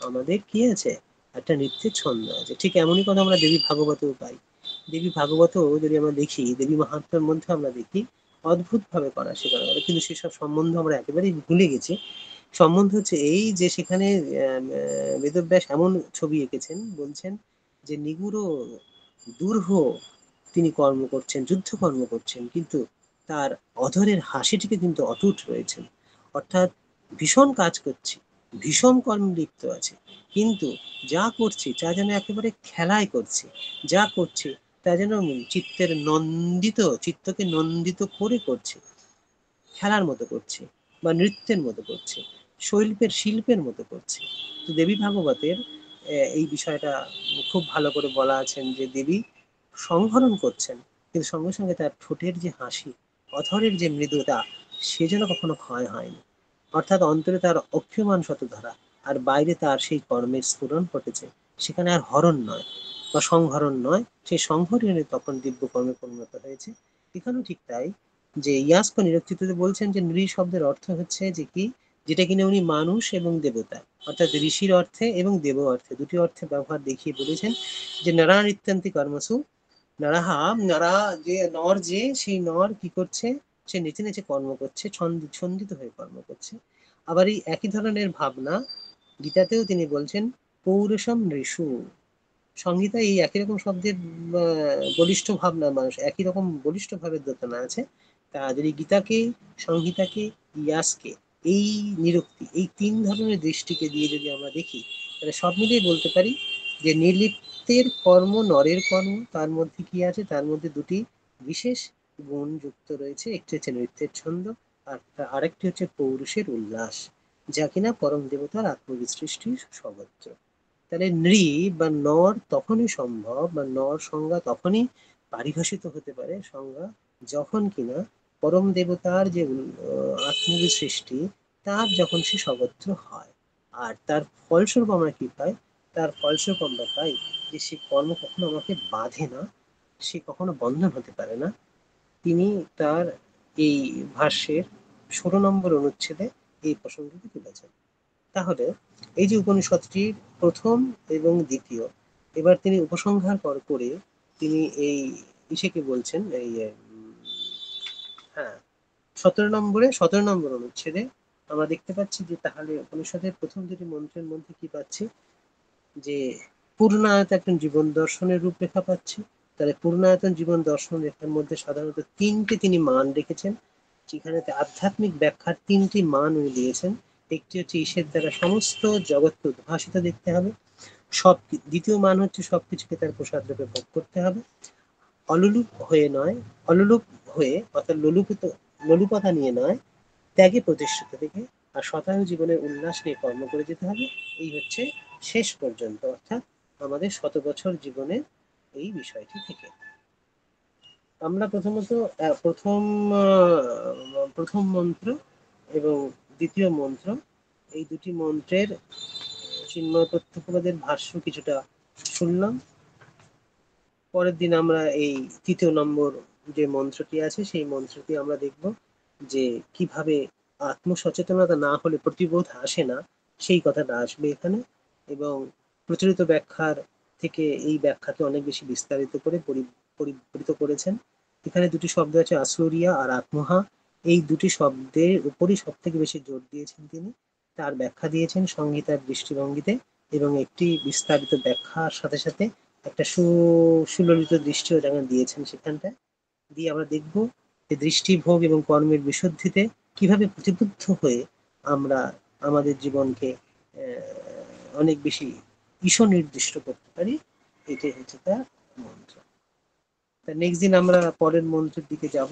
আমাদের কি আছে, একটা নৃত্যের ছন্দ আছে। ঠিক এমনই কথা আমরা দেবী ভাগবতেও পাই। দেবী ভাগবতও যদি আমরা দেখি, দেবী মাহাত্ম্যের মধ্যে আমরা দেখি অদ্ভুত ভাবে করা শেখানো গেল, কিন্তু সেসব সম্বন্ধ আমরা একেবারেই ভুলে গেছি। সম্বন্ধ হচ্ছে এই যে সেখানে বেদব্যাস এমন ছবি এঁকেছেন, বলছেন যে নিগুড় দুর্হ তিনি কর্ম করছেন, যুদ্ধ কর্ম করছেন, কিন্তু তার অধরের হাসিটিকে কিন্তু অটুট রয়েছেন। অর্থাৎ ভীষণ কাজ করছি, ভীষণ কর্মে লিপ্ত আছে, কিন্তু যা করছি তা যেন একেবারে খেলায় করছি, যা করছি তা যেন চিত্তকে নন্দিত করে করছে, খেলার মতো করছে বা নৃত্যের মতো করছে, শিল্পের মতো করছে। তো দেবী ভাগবতের এই বিষয়টা খুব ভালো করে বলা আছেন যে দেবী সংহরণ করছেন, কিন্তু সঙ্গে সঙ্গে তার ঠোঁটের যে হাসি, অধরের যে মৃদুতা, সে যেন কখনো ক্ষয় হয়নি। অর্থাৎ অন্তরে তার অক্ষীয়মান শতধারা, আর বাইরে তার সেই কর্মের স্ফুরণ ঘটেছে। সেখানে আর হরণ নয় বা সংহরণ নয়, সেই সংহরণে তখন দিব্য কর্মে পরিণত হয়েছে। এখানেও ঠিক তাই, যে ইয়াস্ক নিরক্ষিততে বলছেন যে নৃ শব্দের অর্থ হচ্ছে যে কি, যেটা কিনা উনি মানুষ এবং দেবতা, অর্থাৎ ঋষির অর্থে এবং দেব অর্থে, দুটি অর্থে ব্যবহার দেখিয়ে বলেছেন যে নরা নিত্যান্তি কর্মসু, নরাহা, নরা যে নর, যে সেই নর কি করছে, সে নেচে নেচে কর্ম করছে, ছন্দিত হয়ে কর্ম করছে। আবার এই একই ধরনের ভাবনা গীতাতেও তিনি বলছেন পৌরুষম ঋষু। সংহিতায় এই একই রকম শব্দের বলিষ্ঠ ভাবনা, মানুষ একই রকম বলিষ্ঠ ভাবের দোটানা আছে। তা যদি গীতাকে, সংহিতাকে, ইয়াসকে, এই নিরুক্তি, এই তিন ধরনের দৃষ্টিকে দিয়ে যদি আমরা দেখি, তাহলে সব মিলিয়ে বলতে পারি যে নির্লিপ্তের কর্ম নরের কর্ম, তার মধ্যে কি আছে, তার মধ্যে দুটি বিশেষ গুণ যুক্ত রয়েছে। একটি হচ্ছে নৃত্যের ছন্দ, আর আরেকটি হচ্ছে পৌরুষের উল্লাস, যা কিনা পরম দেবতার আত্মবিসৃষ্টির সর্বত্র। তাহলে নৃ বা নর তখনই সম্ভব, বা নর সংজ্ঞা তখনই পারিভাষিত হতে পারে সংজ্ঞা, যখন কিনা পরম দেবতার যে আত্মীয় সৃষ্টি, তার যখন সে সর্বত্র হয়। আর তার ফলস্বরূপ আমরা কি পাই? তার ফলস্বরূপ আমরা পাই যে সে কর্ম কখনো আমাকে বাঁধে না, সে কখনো বন্ধন হতে পারে না। তিনি তার এই ভাষ্যের 16 নম্বর অনুচ্ছেদে এই প্রসঙ্গটি তুলেছেন। তাহলে এই যে উপনিষদটির প্রথম এবং দ্বিতীয়, এবার তিনি উপসংহার করে তিনি এই ইসেকে বলছেন, এই হ্যাঁ, 17 নম্বর অনুচ্ছেদে আমরা দেখতে পাচ্ছি যে তাহলে উপনিষদের প্রথম দুটি মন্ত্রের মধ্যে কি পাচ্ছি, যে পূর্ণায়ত একজন জীবন দর্শনের রূপরেখা পাচ্ছি। তাহলে পূর্ণায়তন জীবন দর্শন রেখার মধ্যে সাধারণত তিনটে তিনি মান রেখেছেন, যেখানে আধ্যাত্মিক ব্যাখ্যার তিনটি মান উনি দিয়েছেন। একটি হচ্ছে ঈশ্বর দ্বারা সমস্ত জগৎকে উদ্ভাসিত দেখতে হবে, সব, দ্বিতীয় মান হচ্ছে সবকিছুকে তার প্রসাদ রূপে ভোগ করতে হবে, অলুলুপ হয়ে নয়, অলুলুপ হয়ে অর্থাৎ লোলুপতা নিয়ে নয়, ত্যাগে প্রতিষ্ঠিত থেকে, আর শতায়ু জীবনের উল্লাস নিয়ে কর্ম করে যেতে হবে। এই হচ্ছে শেষ পর্যন্ত, অর্থাৎ আমাদের 100 বছর জীবনে এই বিষয়টি থেকে আমরা প্রথমত প্রথম মন্ত্র এবং দ্বিতীয় মন্ত্র, এই দুটি মন্ত্রের চিন্ময় প্রত্যক্ষবাদের ভাষ্য কিছুটা শুনলাম। পরের দিন আমরা এই তৃতীয় নম্বর যে মন্ত্রটি আছে, সেই মন্ত্রটি আমরা দেখব যে কিভাবে আত্মসচেতনতা না হলে প্রতিবোধ আসে না, সেই কথাটা আসবে এখানে। এবং প্রচলিত ব্যাখ্যার থেকে এই ব্যাখ্যাকে অনেক বেশি বিস্তারিত করে পরিবর্তিত করেছেন। এখানে দুটি শব্দ আছে, আসুরিয়া আর আত্মহা। এই দুটি শব্দের উপরই সব থেকে বেশি জোর দিয়েছেন তিনি, তার ব্যাখ্যা দিয়েছেন সংহিতার দৃষ্টিভঙ্গিতে, এবং একটি বিস্তারিত ব্যাখ্যার সাথে সাথে একটা সুললিত দৃষ্টিও যেমন দিয়েছেন সেখানটায়। দিয়ে আমরা দেখব যে দৃষ্টি, ভোগ এবং কর্মের বিশুদ্ধিতে কিভাবে প্রতিবুদ্ধ হয়ে আমরা আমাদের জীবনকে অনেক বেশি ঈশ্বর নির্দিষ্ট করতে পারি। এটাই হচ্ছে তার মন্ত্র। তা নেক্সট দিন আমরা পরের মন্ত্রের দিকে যাব।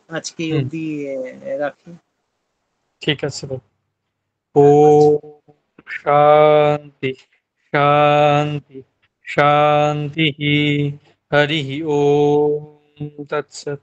আজকে এই হুম, অবধি রাখি। ঠিক আছে বাবা। হ্যাঁ, আচ্ছা। ওম শান্তি শান্তি শান্তি। হরি ওম তৎসৎ।